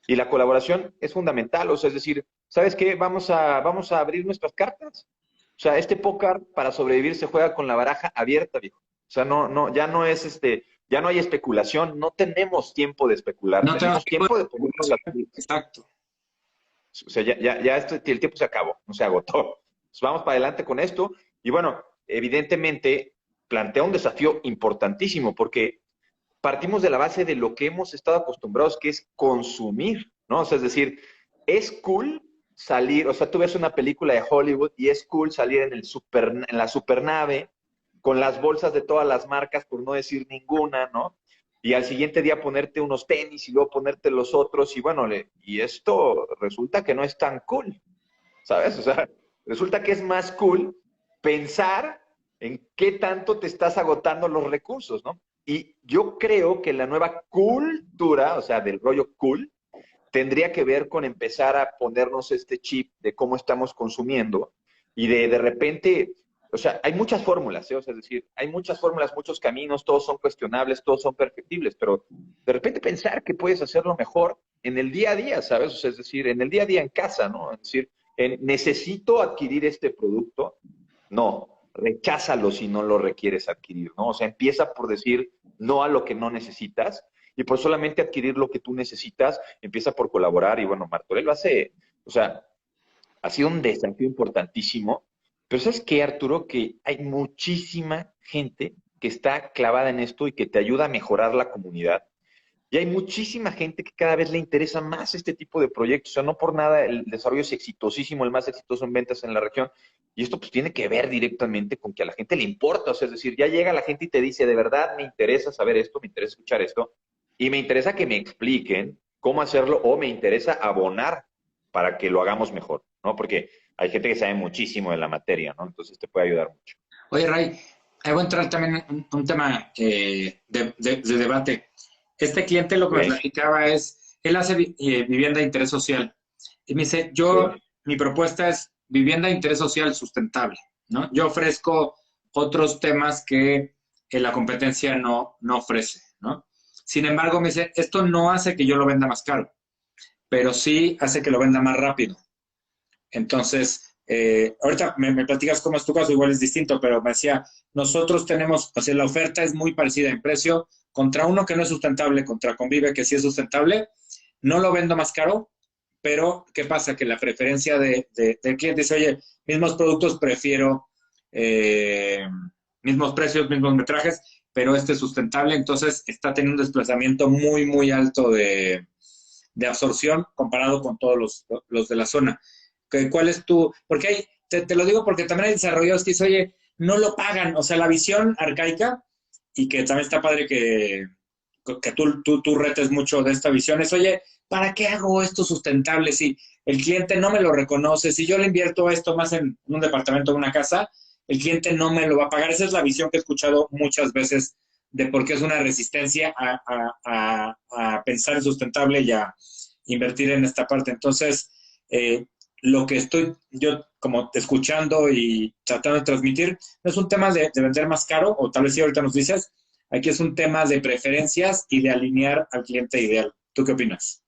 Y la colaboración es fundamental, o sea, es decir, ¿sabes qué? Vamos a abrir nuestras cartas. O sea, este póker para sobrevivir se juega con la baraja abierta, viejo. O sea, ya no es ya no hay especulación, no tenemos tiempo de especular, No tenemos tenemos tiempo tiempo de de... ponernos las pilas. Exacto. O sea, el tiempo se acabó, no se agotó. Entonces, vamos para adelante con esto. Y bueno, evidentemente plantea un desafío importantísimo porque partimos de la base de lo que hemos estado acostumbrados, que es consumir, ¿no? O sea, es decir, es cool salir, o sea, tú ves una película de Hollywood y es cool salir en la supernave con las bolsas de todas las marcas, por no decir ninguna, ¿no? Y al siguiente día ponerte unos tenis y luego ponerte los otros y bueno, y esto resulta que no es tan cool, ¿sabes? O sea, resulta que es más cool pensar en qué tanto te estás agotando los recursos, ¿no? Y yo creo que la nueva cultura, o sea, del rollo cool, tendría que ver con empezar a ponernos este chip de cómo estamos consumiendo y de repente, o sea, hay muchas fórmulas, ¿eh? O sea, es decir, hay muchas fórmulas, muchos caminos, todos son cuestionables, todos son perfectibles, pero de repente pensar que puedes hacerlo mejor en el día a día, ¿sabes? O sea, es decir, en el día a día en casa, ¿no? Es decir, necesito adquirir este producto, no, recházalo si no lo requieres adquirir, ¿no? O sea, empieza por decir no a lo que no necesitas y por solamente adquirir lo que tú necesitas, empieza por colaborar. Y bueno, Martorell lo hace, o sea, ha sido un desafío importantísimo. Pero ¿sabes qué, Arturo? Que hay muchísima gente que está clavada en esto y que te ayuda a mejorar la comunidad. Y hay muchísima gente que cada vez le interesa más este tipo de proyectos. O sea, no por nada el desarrollo es exitosísimo, el más exitoso en ventas en la región. Y esto pues tiene que ver directamente con que a la gente le importa. O sea, es decir, ya llega la gente y te dice, de verdad me interesa saber esto, me interesa escuchar esto, y me interesa que me expliquen cómo hacerlo o me interesa abonar para que lo hagamos mejor, ¿no? Porque hay gente que sabe muchísimo de la materia, ¿no? Entonces te puede ayudar mucho. Oye, Ray, ahí voy a entrar también en un tema de debate. Este cliente lo que me ¿Ok? platicaba es, él hace vivienda de interés social. Y me dice, Sí. mi propuesta es vivienda de interés social sustentable, ¿no? Yo ofrezco otros temas que la competencia no ofrece, ¿no? Sin embargo, me dice, esto no hace que yo lo venda más caro, pero sí hace que lo venda más rápido. Entonces, ahorita me platicas cómo es tu caso, igual es distinto, pero me decía, nosotros tenemos, o sea, la oferta es muy parecida en precio contra uno que no es sustentable, contra Convive que sí es sustentable, no lo vendo más caro, pero ¿qué pasa? Que la preferencia del cliente dice, oye, mismos productos prefiero, eh, mismos precios, mismos metrajes, pero este es sustentable, entonces está teniendo un desplazamiento muy, muy alto de absorción comparado con todos los de la zona. ¿Cuál es tu...? Porque te lo digo porque también hay desarrolladores que dicen, oye, no lo pagan. O sea, la visión arcaica, y que también está padre que tú retes mucho de esta visión, es, oye, ¿para qué hago esto sustentable si el cliente no me lo reconoce? Si yo le invierto esto más en un departamento o una casa, el cliente no me lo va a pagar. Esa es la visión que he escuchado muchas veces de por qué es una resistencia a pensar en sustentable y a invertir en esta parte. Entonces, lo que estoy yo como escuchando y tratando de transmitir no es un tema de vender más caro, o tal vez sí ahorita nos dices, Aquí es un tema de preferencias y de alinear al cliente ideal. ¿Tú qué opinas?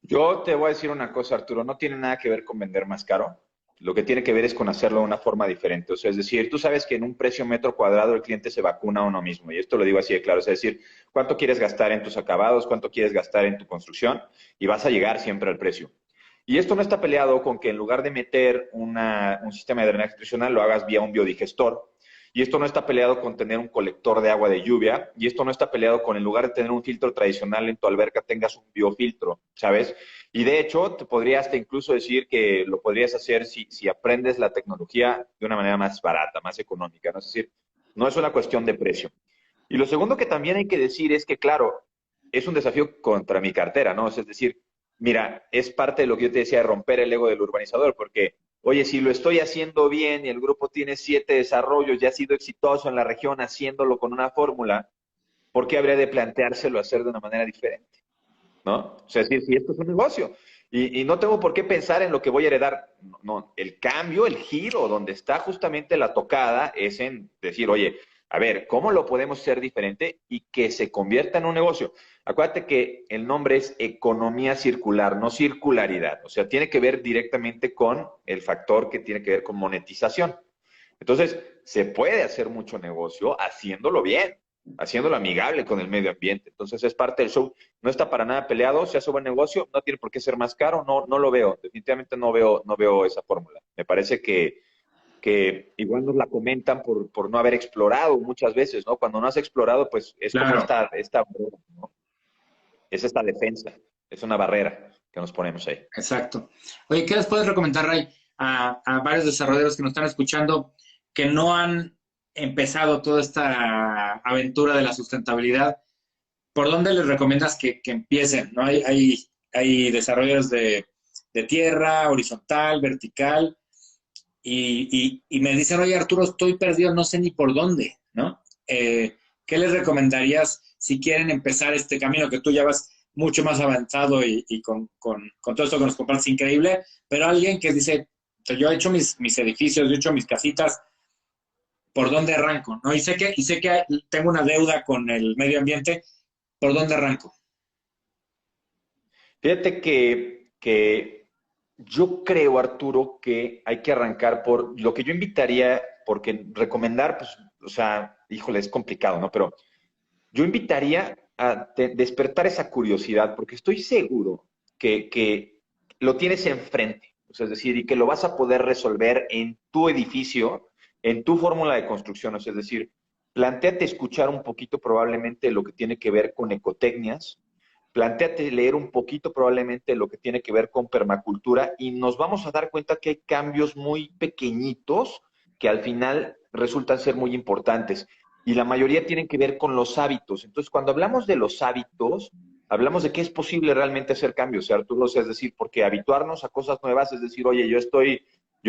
Yo te voy a decir una cosa, Arturo, no tiene nada que ver con vender más caro. Lo que tiene que ver es con hacerlo de una forma diferente. O sea, es decir, tú sabes que en un precio metro cuadrado el cliente se vacuna a uno mismo. Y esto lo digo así de claro. Es decir, cuánto quieres gastar en tus acabados, cuánto quieres gastar en tu construcción y vas a llegar siempre al precio. Y esto no está peleado con que en lugar de meter un sistema de drenaje tradicional lo hagas vía un biodigestor. Y esto no está peleado con tener un colector de agua de lluvia. Y esto no está peleado con en lugar de tener un filtro tradicional en tu alberca tengas un biofiltro, ¿sabes? Y de hecho, te podría hasta incluso decir que lo podrías hacer si aprendes la tecnología de una manera más barata, más económica, ¿no? Es decir, no es una cuestión de precio. Y lo segundo que también hay que decir es que, claro, es un desafío contra mi cartera, ¿no? Es decir, mira, es parte de lo que yo te decía de romper el ego del urbanizador, porque, oye, si lo estoy haciendo bien y el grupo tiene 7 desarrollos y ha sido exitoso en la región haciéndolo con una fórmula, ¿por qué habría de planteárselo hacer de una manera diferente? ¿No? O sea, si esto es un negocio y no tengo por qué pensar en lo que voy a heredar. No, no, el cambio, el giro, donde está justamente la tocada es en decir, oye, a ver, ¿cómo lo podemos hacer diferente y que se convierta en un negocio? Acuérdate que el nombre es economía circular, no circularidad. O sea, tiene que ver directamente con el factor que tiene que ver con monetización. Entonces, se puede hacer mucho negocio haciéndolo bien, haciéndolo amigable con el medio ambiente. Entonces, es parte del show. No está para nada peleado, se hace buen negocio, no tiene por qué ser más caro, no, no lo veo. Definitivamente no veo esa fórmula. Me parece que igual nos la comentan por no haber explorado muchas veces, ¿no? Cuando no has explorado, pues es como Claro, esta barrera, ¿no? Es esta defensa, es una barrera que nos ponemos ahí. exacto. Oye, ¿qué les puedes recomendar, Ray, a varios desarrolladores que nos están escuchando que no han empezado toda esta aventura de la sustentabilidad? ¿Por dónde les recomiendas que empiecen? ¿No? Hay desarrolladores de tierra, horizontal, vertical, y me dicen, oye, Arturo, estoy perdido, no sé ni por dónde, ¿no? ¿Qué les recomendarías si quieren empezar este camino que tú ya vas mucho más avanzado y con todo esto que nos compartes increíble, pero alguien que dice, yo he hecho mis edificios, yo he hecho mis casitas, ¿por dónde arranco? ¿No? Y sé que tengo una deuda con el medio ambiente, ¿por dónde arranco? Fíjate que yo creo, Arturo, que hay que arrancar por lo que yo invitaría, porque recomendar, pues, o sea, híjole, es complicado, ¿no? Pero yo invitaría a despertar esa curiosidad, porque estoy seguro que lo tienes enfrente, o sea, es decir, y que lo vas a poder resolver en tu edificio, en tu fórmula de construcción, o sea, es decir, plantéate escuchar un poquito probablemente lo que tiene que ver con ecotecnias, plantéate leer un poquito probablemente lo que tiene que ver con permacultura y nos vamos a dar cuenta que hay cambios muy pequeñitos que al final resultan ser muy importantes y la mayoría tienen que ver con los hábitos. Entonces, cuando hablamos de los hábitos, hablamos de que es posible realmente hacer cambios, Arturo, o sea, es decir, porque habituarnos a cosas nuevas, es decir, oye, yo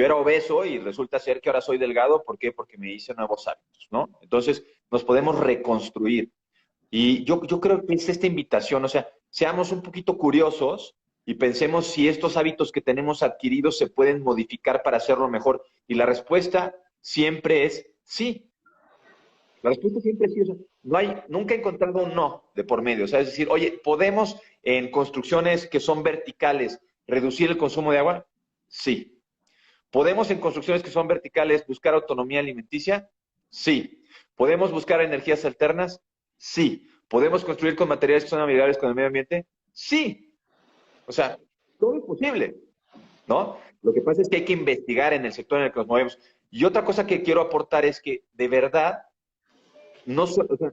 era obeso y resulta ser que ahora soy delgado, ¿por qué? Porque me hice nuevos hábitos, ¿no? Entonces, nos podemos reconstruir. Y yo creo que es esta invitación, o sea, seamos un poquito curiosos y pensemos si estos hábitos que tenemos adquiridos se pueden modificar para hacerlo mejor. Y la respuesta siempre es sí. La respuesta siempre es sí. O sea, nunca he encontrado un no de por medio. O sea, es decir, oye, ¿podemos en construcciones que son verticales reducir el consumo de agua? Sí. ¿Podemos en construcciones que son verticales buscar autonomía alimenticia? Sí. ¿Podemos buscar energías alternas? Sí. ¿Podemos construir con materiales que son amigables con el medio ambiente? Sí. O sea, todo es posible, ¿no? Lo que pasa es que hay que investigar en el sector en el que nos movemos. Y otra cosa que quiero aportar es que, de verdad, no, o sea,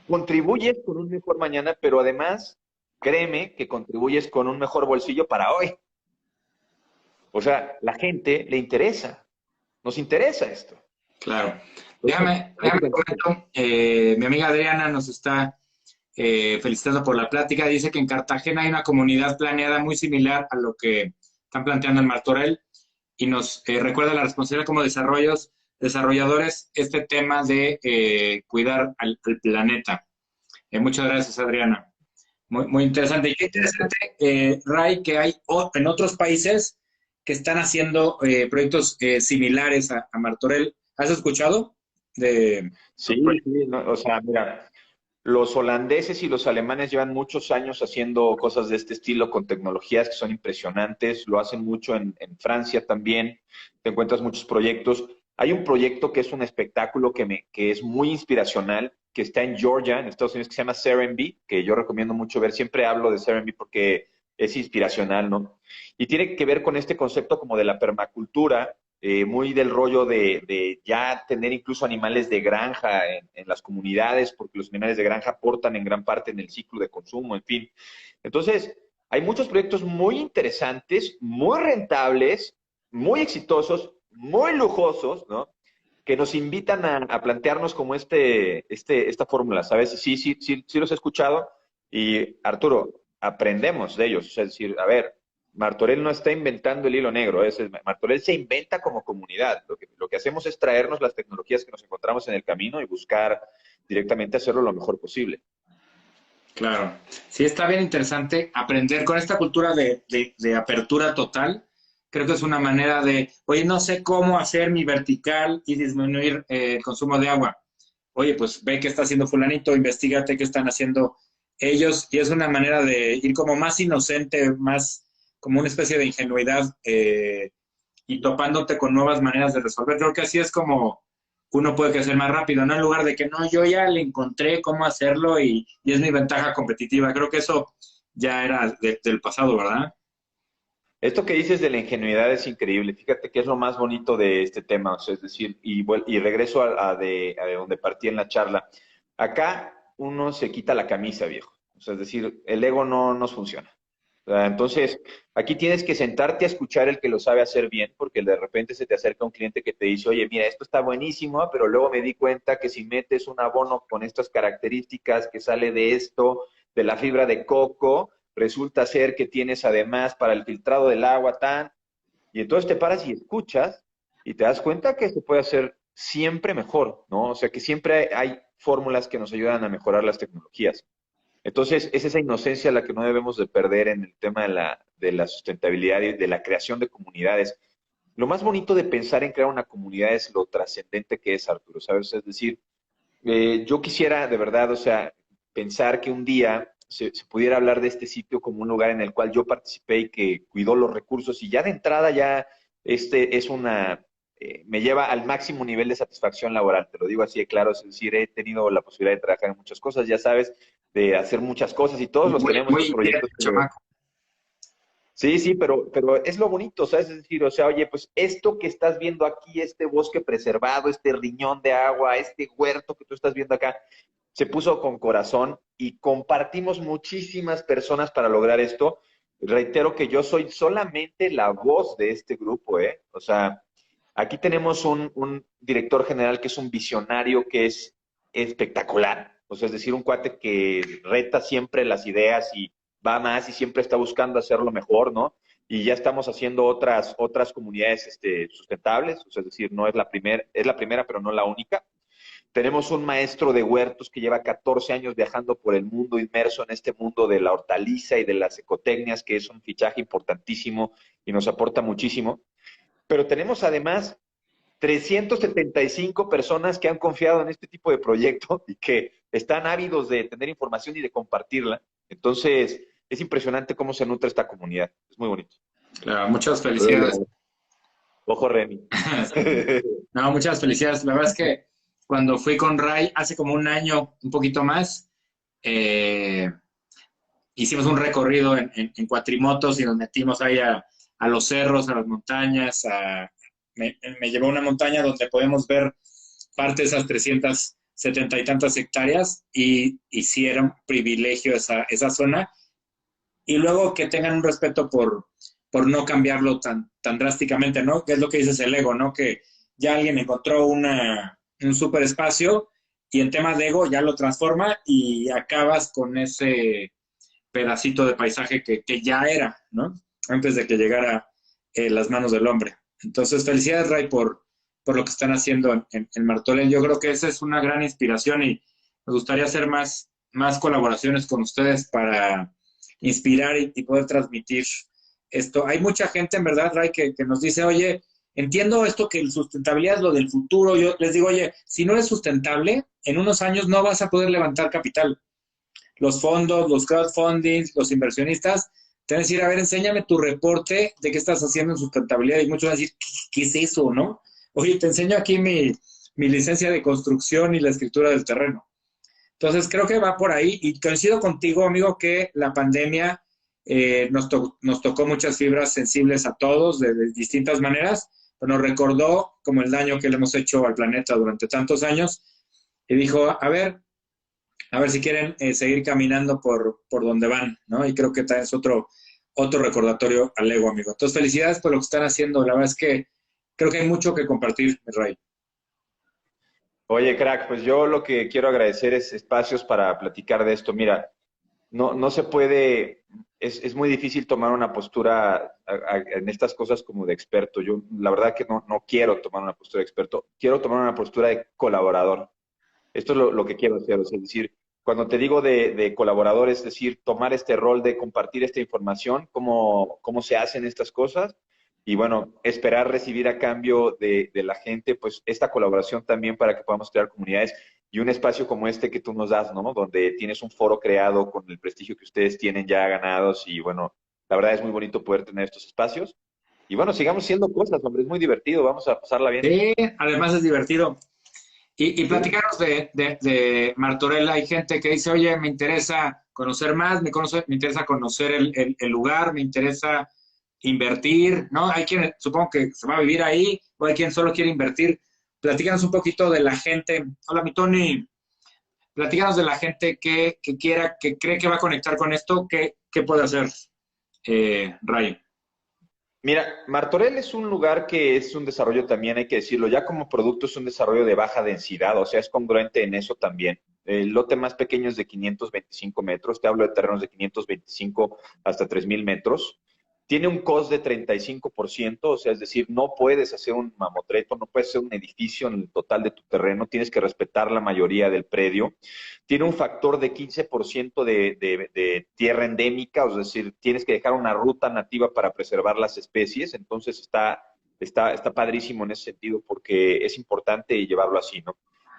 contribuyes con un mejor mañana, pero además, créeme que contribuyes con un mejor bolsillo para hoy. O sea, la gente le interesa, nos interesa esto. Claro. Entonces, Déjame comento, mi amiga Adriana nos está felicitando por la plática. Dice que en Cartagena hay una comunidad planeada muy similar a lo que están planteando en Martorell y nos recuerda la responsabilidad como desarrolladores este tema de cuidar al planeta. Muchas gracias, Adriana. Muy interesante. Y qué interesante, Ray, que hay en otros países que están haciendo proyectos similares a Martorell. ¿Has escuchado de... Sí, sí, o sea, mira, los holandeses y los alemanes llevan muchos años haciendo cosas de este estilo con tecnologías que son impresionantes, lo hacen mucho en Francia también, te encuentras muchos proyectos. Hay un proyecto que es un espectáculo que es muy inspiracional, que está en Georgia, en Estados Unidos, que se llama Serenbe, que yo recomiendo mucho ver, siempre hablo de Serenbe porque es inspiracional, ¿no? Y tiene que ver con este concepto como de la permacultura, muy del rollo de ya tener incluso animales de granja en las comunidades, porque los animales de granja aportan en gran parte en el ciclo de consumo, en fin. Entonces, hay muchos proyectos muy interesantes, muy rentables, muy exitosos, muy lujosos, ¿no? Que nos invitan a plantearnos como esta fórmula, ¿sabes? Sí, sí, sí, sí los he escuchado y Arturo, aprendemos de ellos, es decir, a ver, Martorell no está inventando el hilo negro, Martorell se inventa como comunidad. Lo que hacemos es traernos las tecnologías que nos encontramos en el camino y buscar directamente hacerlo lo mejor posible. Claro. Sí, está bien interesante aprender con esta cultura de apertura total. Creo que es una manera de, oye, no sé cómo hacer mi vertical y disminuir el consumo de agua. Oye, pues ve qué está haciendo fulanito, investigate qué están haciendo ellos, y es una manera de ir como más inocente, más como una especie de ingenuidad, y topándote con nuevas maneras de resolver. Creo que así es como uno puede crecer más rápido, ¿no? En lugar de que no, yo ya le encontré cómo hacerlo y es mi ventaja competitiva. Creo que eso ya era del pasado, ¿verdad? Esto que dices de la ingenuidad es increíble. Fíjate que es lo más bonito de este tema. O sea, es decir, y regreso a de donde partí en la charla. Acá uno se quita la camisa, viejo. O sea, es decir, el ego no nos funciona. O sea, entonces, aquí tienes que sentarte a escuchar el que lo sabe hacer bien, porque de repente se te acerca un cliente que te dice, oye, mira, esto está buenísimo, pero luego me di cuenta que si metes un abono con estas características que sale de esto, de la fibra de coco, resulta ser que tienes además para el filtrado del agua tan, y entonces te paras y escuchas y te das cuenta que se puede hacer siempre mejor, ¿no? O sea, que siempre hay fórmulas que nos ayudan a mejorar las tecnologías. Entonces, es esa inocencia la que no debemos de perder en el tema de la sustentabilidad y de la creación de comunidades. Lo más bonito de pensar en crear una comunidad es lo trascendente que es, Arturo, ¿sabes? Es decir, yo quisiera de verdad, o sea, pensar que un día se pudiera hablar de este sitio como un lugar en el cual yo participé y que cuidó los recursos y ya de entrada ya me lleva al máximo nivel de satisfacción laboral, te lo digo así de claro, es decir, he tenido la posibilidad de trabajar en muchas cosas, ya sabes, de hacer muchas cosas y todos los Muy, tenemos estos muy bien, proyectos que, chamaco. sí, sí, pero es lo bonito, ¿sabes? Es decir, o sea, oye, pues esto que estás viendo aquí, este bosque preservado, este riñón de agua, este huerto que tú estás viendo acá, se puso con corazón y compartimos muchísimas personas para lograr esto. Reitero que yo soy solamente la voz de este grupo, ¿eh? O sea, aquí tenemos un director general que es un visionario que es espectacular. O sea, es decir, un cuate que reta siempre las ideas y va más y siempre está buscando hacerlo mejor, ¿no? Y ya estamos haciendo otras comunidades sustentables, o sea, es decir, no es es la primera, pero no la única. Tenemos un maestro de huertos que lleva 14 años viajando por el mundo, inmerso en este mundo de la hortaliza y de las ecotecnias, que es un fichaje importantísimo y nos aporta muchísimo. Pero tenemos además 375 personas que han confiado en este tipo de proyecto y que están ávidos de tener información y de compartirla. Entonces, es impresionante cómo se nutre esta comunidad. Es muy bonito. Claro, muchas felicidades. Ojo, Remy. No, muchas felicidades. La verdad es que cuando fui con Ray hace como un año, un poquito más, eh, hicimos un recorrido en cuatrimotos y nos metimos ahí a los cerros, a las montañas. Me llevó a una montaña donde podemos ver parte de esas 370 y tantas hectáreas y sí era un privilegio esa zona. Y luego que tengan un respeto por no cambiarlo tan drásticamente, ¿no? Que es lo que dices el ego, ¿no? Que ya alguien encontró un super espacio y en temas de ego ya lo transforma y acabas con ese pedacito de paisaje que ya era, ¿no? Antes de que llegara las manos del hombre. Entonces, felicidades, Ray, por lo que están haciendo en Martorell. Yo creo que esa es una gran inspiración y me gustaría hacer más colaboraciones con ustedes para inspirar y poder transmitir esto. Hay mucha gente, en verdad, Ray, que nos dice, oye, entiendo esto que la sustentabilidad es lo del futuro. Yo les digo, oye, si no eres sustentable, en unos años no vas a poder levantar capital. Los fondos, los crowdfunding, los inversionistas, te van a decir, a ver, enséñame tu reporte de qué estás haciendo en sustentabilidad. Y muchos van a decir, ¿qué es eso, no? Oye, te enseño aquí mi licencia de construcción y la escritura del terreno. Entonces, creo que va por ahí y coincido contigo, amigo, que la pandemia nos tocó muchas fibras sensibles a todos de distintas maneras, pero nos recordó como el daño que le hemos hecho al planeta durante tantos años y dijo, a ver si quieren seguir caminando por donde van, ¿no? Y creo que también es otro recordatorio al ego, amigo. Entonces, felicidades por lo que están haciendo. La verdad es que creo que hay mucho que compartir, Ray. Oye, crack, pues yo lo que quiero agradecer es espacios para platicar de esto. Mira, no se puede, es muy difícil tomar una postura en estas cosas como de experto. Yo, la verdad que no quiero tomar una postura de experto, quiero tomar una postura de colaborador. Esto es lo que quiero hacer, es decir, cuando te digo de colaborador, es decir, tomar este rol de compartir esta información, cómo se hacen estas cosas, y bueno, esperar recibir a cambio de la gente, pues esta colaboración también para que podamos crear comunidades y un espacio como este que tú nos das, ¿no? Donde tienes un foro creado con el prestigio que ustedes tienen ya ganados y bueno, la verdad es muy bonito poder tener estos espacios. Y bueno, sigamos haciendo cosas, hombre, es muy divertido, vamos a pasarla bien. Sí, además es divertido. Y Sí. platicaros de Martorell. Hay gente que dice, oye, me interesa conocer más, me interesa conocer el lugar, me interesa invertir, ¿no? Hay quien supongo que se va a vivir ahí, o hay quien solo quiere invertir. Platícanos un poquito de la gente. Hola, mi Tony. Platícanos de la gente que quiera, que cree que va a conectar con esto, qué puede hacer, Ray. Mira, Martorell es un lugar que es un desarrollo también, hay que decirlo, ya como producto es un desarrollo de baja densidad, o sea, es congruente en eso también. El lote más pequeño es de 525 metros, te hablo de terrenos de 525 hasta 3000 metros. Tiene un cost de 35%, o sea, es decir, no puedes hacer un mamotreto, no puedes hacer un edificio en el total de tu terreno, tienes que respetar la mayoría del predio. Tiene un factor de 15% de tierra endémica, es decir, tienes que dejar una ruta nativa para preservar las especies, entonces está padrísimo en ese sentido porque es importante llevarlo así, ¿no?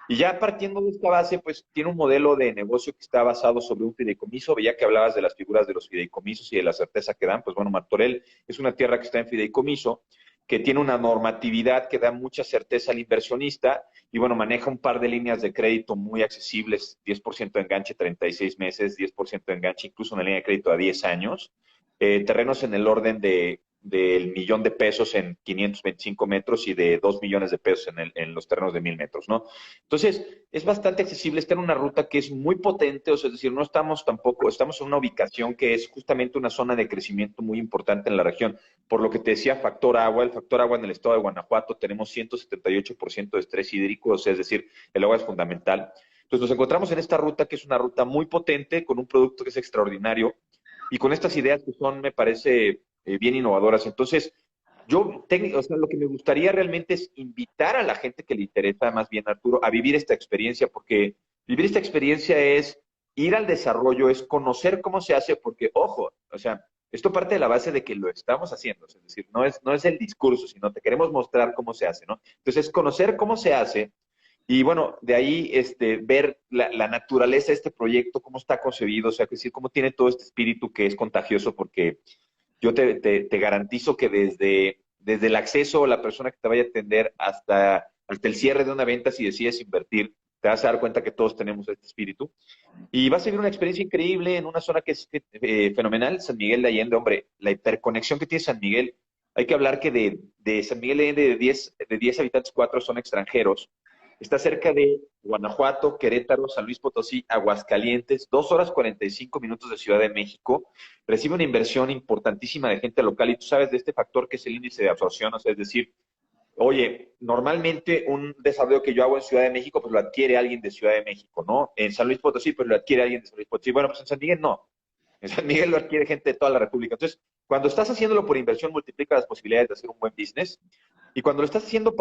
Y ya partiendo de esta base, pues tiene un modelo de negocio que está basado sobre un fideicomiso. Veía que hablabas de las figuras de los fideicomisos y de la certeza que dan. Pues bueno, Martorell es una tierra que está en fideicomiso, que tiene una normatividad que da mucha certeza al inversionista y bueno, maneja un par de líneas de crédito muy accesibles, 10% de enganche 36 meses, 10% de enganche incluso una línea de crédito a 10 años, terrenos en el orden del millón de pesos en 525 metros y de 2 millones de pesos en los terrenos de 1000 metros, ¿no? Entonces, es bastante accesible, está en una ruta que es muy potente, o sea, es decir, no estamos tampoco, estamos en una ubicación que es justamente una zona de crecimiento muy importante en la región. Por lo que te decía, factor agua, el factor agua en el estado de Guanajuato tenemos 178% de estrés hídrico, o sea, es decir, el agua es fundamental. Entonces nos encontramos en esta ruta que es una ruta muy potente, con un producto que es extraordinario y con estas ideas que son, me parece, bien innovadoras. Entonces, o sea, lo que me gustaría realmente es invitar a la gente que le interesa, más bien, Arturo, a vivir esta experiencia, porque vivir esta experiencia es ir al desarrollo, es conocer cómo se hace, porque, ojo, o sea, esto parte de la base de que lo estamos haciendo, es decir, no es el discurso, sino te queremos mostrar cómo se hace, ¿no? Entonces, conocer cómo se hace y bueno, de ahí ver la naturaleza de este proyecto, cómo está concebido, o sea, es decir, cómo tiene todo este espíritu que es contagioso, porque yo te garantizo que desde el acceso a la persona que te vaya a atender hasta el cierre de una venta, si decides invertir, te vas a dar cuenta que todos tenemos este espíritu. Y vas a vivir una experiencia increíble en una zona que es fenomenal, San Miguel de Allende. Hombre, la hiperconexión que tiene San Miguel, hay que hablar que de San Miguel de Allende, de diez habitantes, 4 son extranjeros. Está cerca de Guanajuato, Querétaro, San Luis Potosí, Aguascalientes, 2 horas 45 minutos de Ciudad de México. Recibe una inversión importantísima de gente local y tú sabes de este factor que es el índice de absorción, o sea, es decir, oye, normalmente un desarrollo que yo hago en Ciudad de México, pues lo adquiere alguien de Ciudad de México, ¿no? En San Luis Potosí, pues lo adquiere alguien de San Luis Potosí. Bueno, pues en San Miguel no. En San Miguel lo adquiere gente de toda la República. Entonces, cuando estás haciéndolo por inversión, multiplica las posibilidades de hacer un buen business. Y cuando lo estás haciendo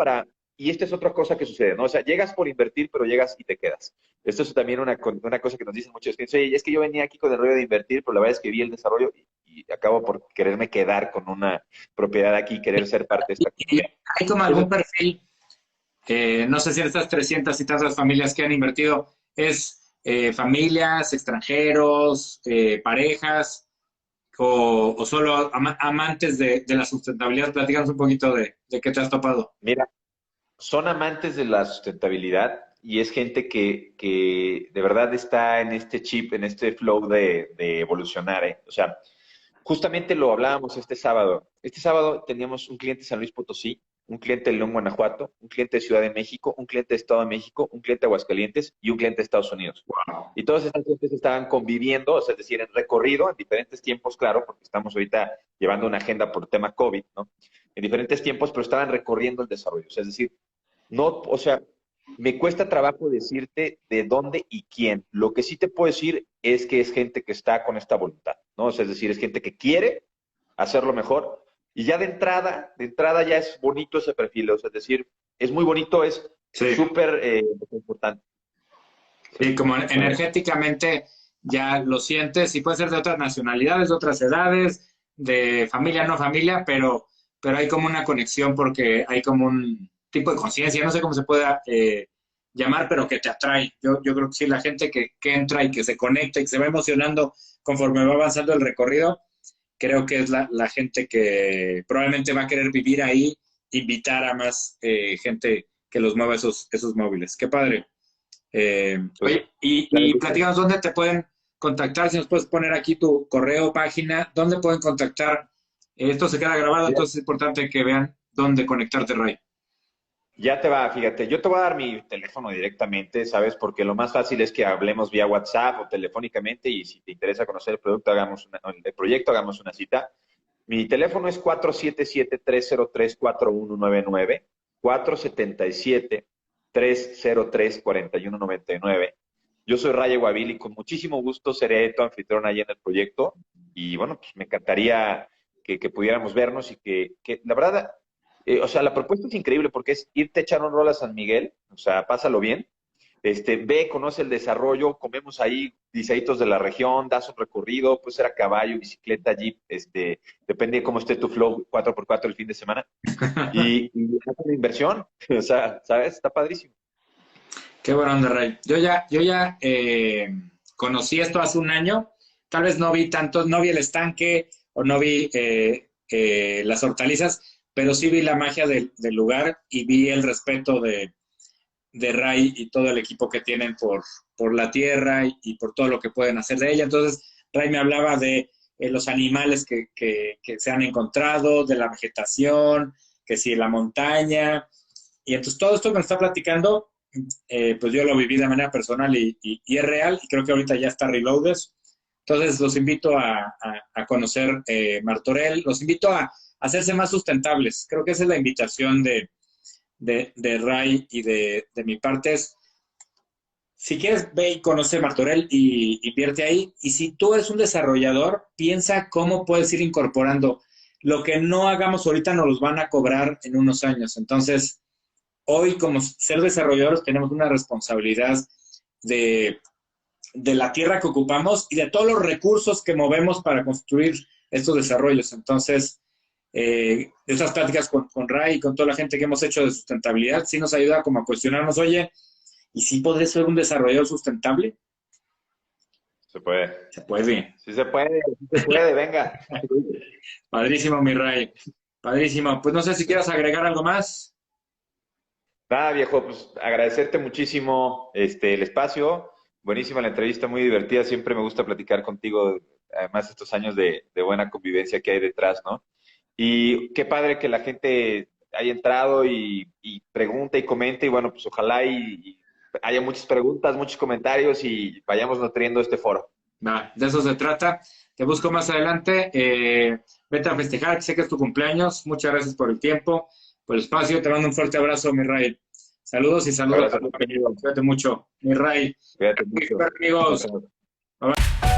y esta es otra cosa que sucede, ¿no? O sea, llegas por invertir, pero llegas y te quedas. Esto es también una cosa que nos dicen muchos clientes. Oye, es que yo venía aquí con el rollo de invertir, pero la verdad es que vi el desarrollo y acabo por quererme quedar con una propiedad aquí y querer ser parte de esta ¿Y comunidad. hay como algún perfil? No sé si estas 300 y tantas familias que han invertido es familias, extranjeros, parejas o solo amantes de la sustentabilidad. Platícanos un poquito de qué te has topado. Mira, son amantes de la sustentabilidad y es gente que de verdad está en este chip, en este flow de evolucionar, ¿eh? O sea, justamente lo hablábamos este sábado. Este sábado teníamos un cliente de San Luis Potosí, un cliente de León, Guanajuato, un cliente de Ciudad de México, un cliente de Estado de México, un cliente de Aguascalientes y un cliente de Estados Unidos. Y todos estos clientes estaban conviviendo, o sea, es decir, en recorrido, en diferentes tiempos, claro, porque estamos ahorita llevando una agenda por tema COVID, ¿no? En diferentes tiempos, pero estaban recorriendo el desarrollo. O sea, es decir, no, o sea, me cuesta trabajo decirte de dónde y quién. Lo que sí te puedo decir es que es gente que está con esta voluntad, ¿no? O sea, es decir, es gente que quiere hacerlo mejor. Y ya de entrada ya es bonito ese perfil, o sea, es decir, es muy bonito, es Sí. súper importante. Sí, como energéticamente ya lo sientes, y puede ser de otras nacionalidades, de otras edades, de familia, no familia, pero hay como una conexión porque hay como un tipo de conciencia, no sé cómo se pueda llamar, pero que te atrae. Yo creo que sí, la gente que entra y que se conecta y que se va emocionando conforme va avanzando el recorrido, creo que es la gente que probablemente va a querer vivir ahí, invitar a más gente que los mueva esos móviles. Qué padre. Pues, Oye, y platícanos dónde te pueden contactar, si nos puedes poner aquí tu correo, página, dónde pueden contactar. Esto se queda grabado, mira, entonces es importante que vean dónde conectarte, Ray. ya te va, fíjate, yo te voy a dar mi teléfono directamente, ¿sabes? Porque lo más fácil es que hablemos vía WhatsApp o telefónicamente y si te interesa conocer el producto, el proyecto, hagamos una cita. Mi teléfono es 477-303-4199, 477-303-4199. Yo soy Ray Guavil y con muchísimo gusto seré tu anfitrión ahí en el proyecto. Y bueno, pues me encantaría que pudiéramos vernos y que la verdad, o sea, la propuesta es increíble porque es irte a echar un rol a San Miguel, o sea, pásalo bien. Ve, conoce el desarrollo, comemos ahí guisaditos de la región, das un recorrido, puede ser a caballo, bicicleta, jeep, depende de cómo esté tu flow 4x4 el fin de semana. Y haz una inversión, o sea, ¿sabes? Está padrísimo. Qué buena onda, Ray. Yo ya conocí esto hace un año. Tal vez no vi tanto, no vi el estanque o no vi las hortalizas, pero sí vi la magia del lugar y vi el respeto de Ray y todo el equipo que tienen por la tierra y por todo lo que pueden hacer de ella. Entonces, Ray me hablaba de los animales que se han encontrado, de la vegetación, que si la montaña. Y entonces todo esto que me está platicando, pues yo lo viví de manera personal y es real, y creo que ahorita ya está reloaded. Entonces los invito a conocer Martorell, los invito a hacerse más sustentables. Creo que esa es la invitación de Ray y de mi parte es, si quieres, ve y conoce Martorell y invierte ahí. Y si tú eres un desarrollador, piensa cómo puedes ir incorporando. Lo que no hagamos ahorita nos los van a cobrar en unos años. Entonces, hoy como ser desarrolladores tenemos una responsabilidad de, de la tierra que ocupamos y de todos los recursos que movemos para construir estos desarrollos. Entonces, esas pláticas con Ray y con toda la gente que hemos hecho de sustentabilidad, sí nos ayuda como a cuestionarnos, oye, ¿y si podré ser un desarrollador sustentable? Se puede. Se puede. Sí se puede, venga. Padrísimo, mi Ray. Padrísimo. Pues no sé si quieras agregar algo más. Nada, viejo, pues agradecerte muchísimo el espacio. Buenísima la entrevista, muy divertida. Siempre me gusta platicar contigo, además estos años de buena convivencia que hay detrás, ¿no? Y qué padre que la gente haya entrado y pregunte y comente. Y bueno, pues ojalá y haya muchas preguntas, muchos comentarios y vayamos nutriendo este foro. Va, de eso se trata. Te busco más adelante. Vete a festejar, que sé que es tu cumpleaños. Muchas gracias por el tiempo, por el espacio. Te mando un fuerte abrazo, mi Ray. Saludos y saludos Abrazo, a tu familia. Cuídate mucho, mi Ray. cuídate mucho. Amigos. Bye, bye.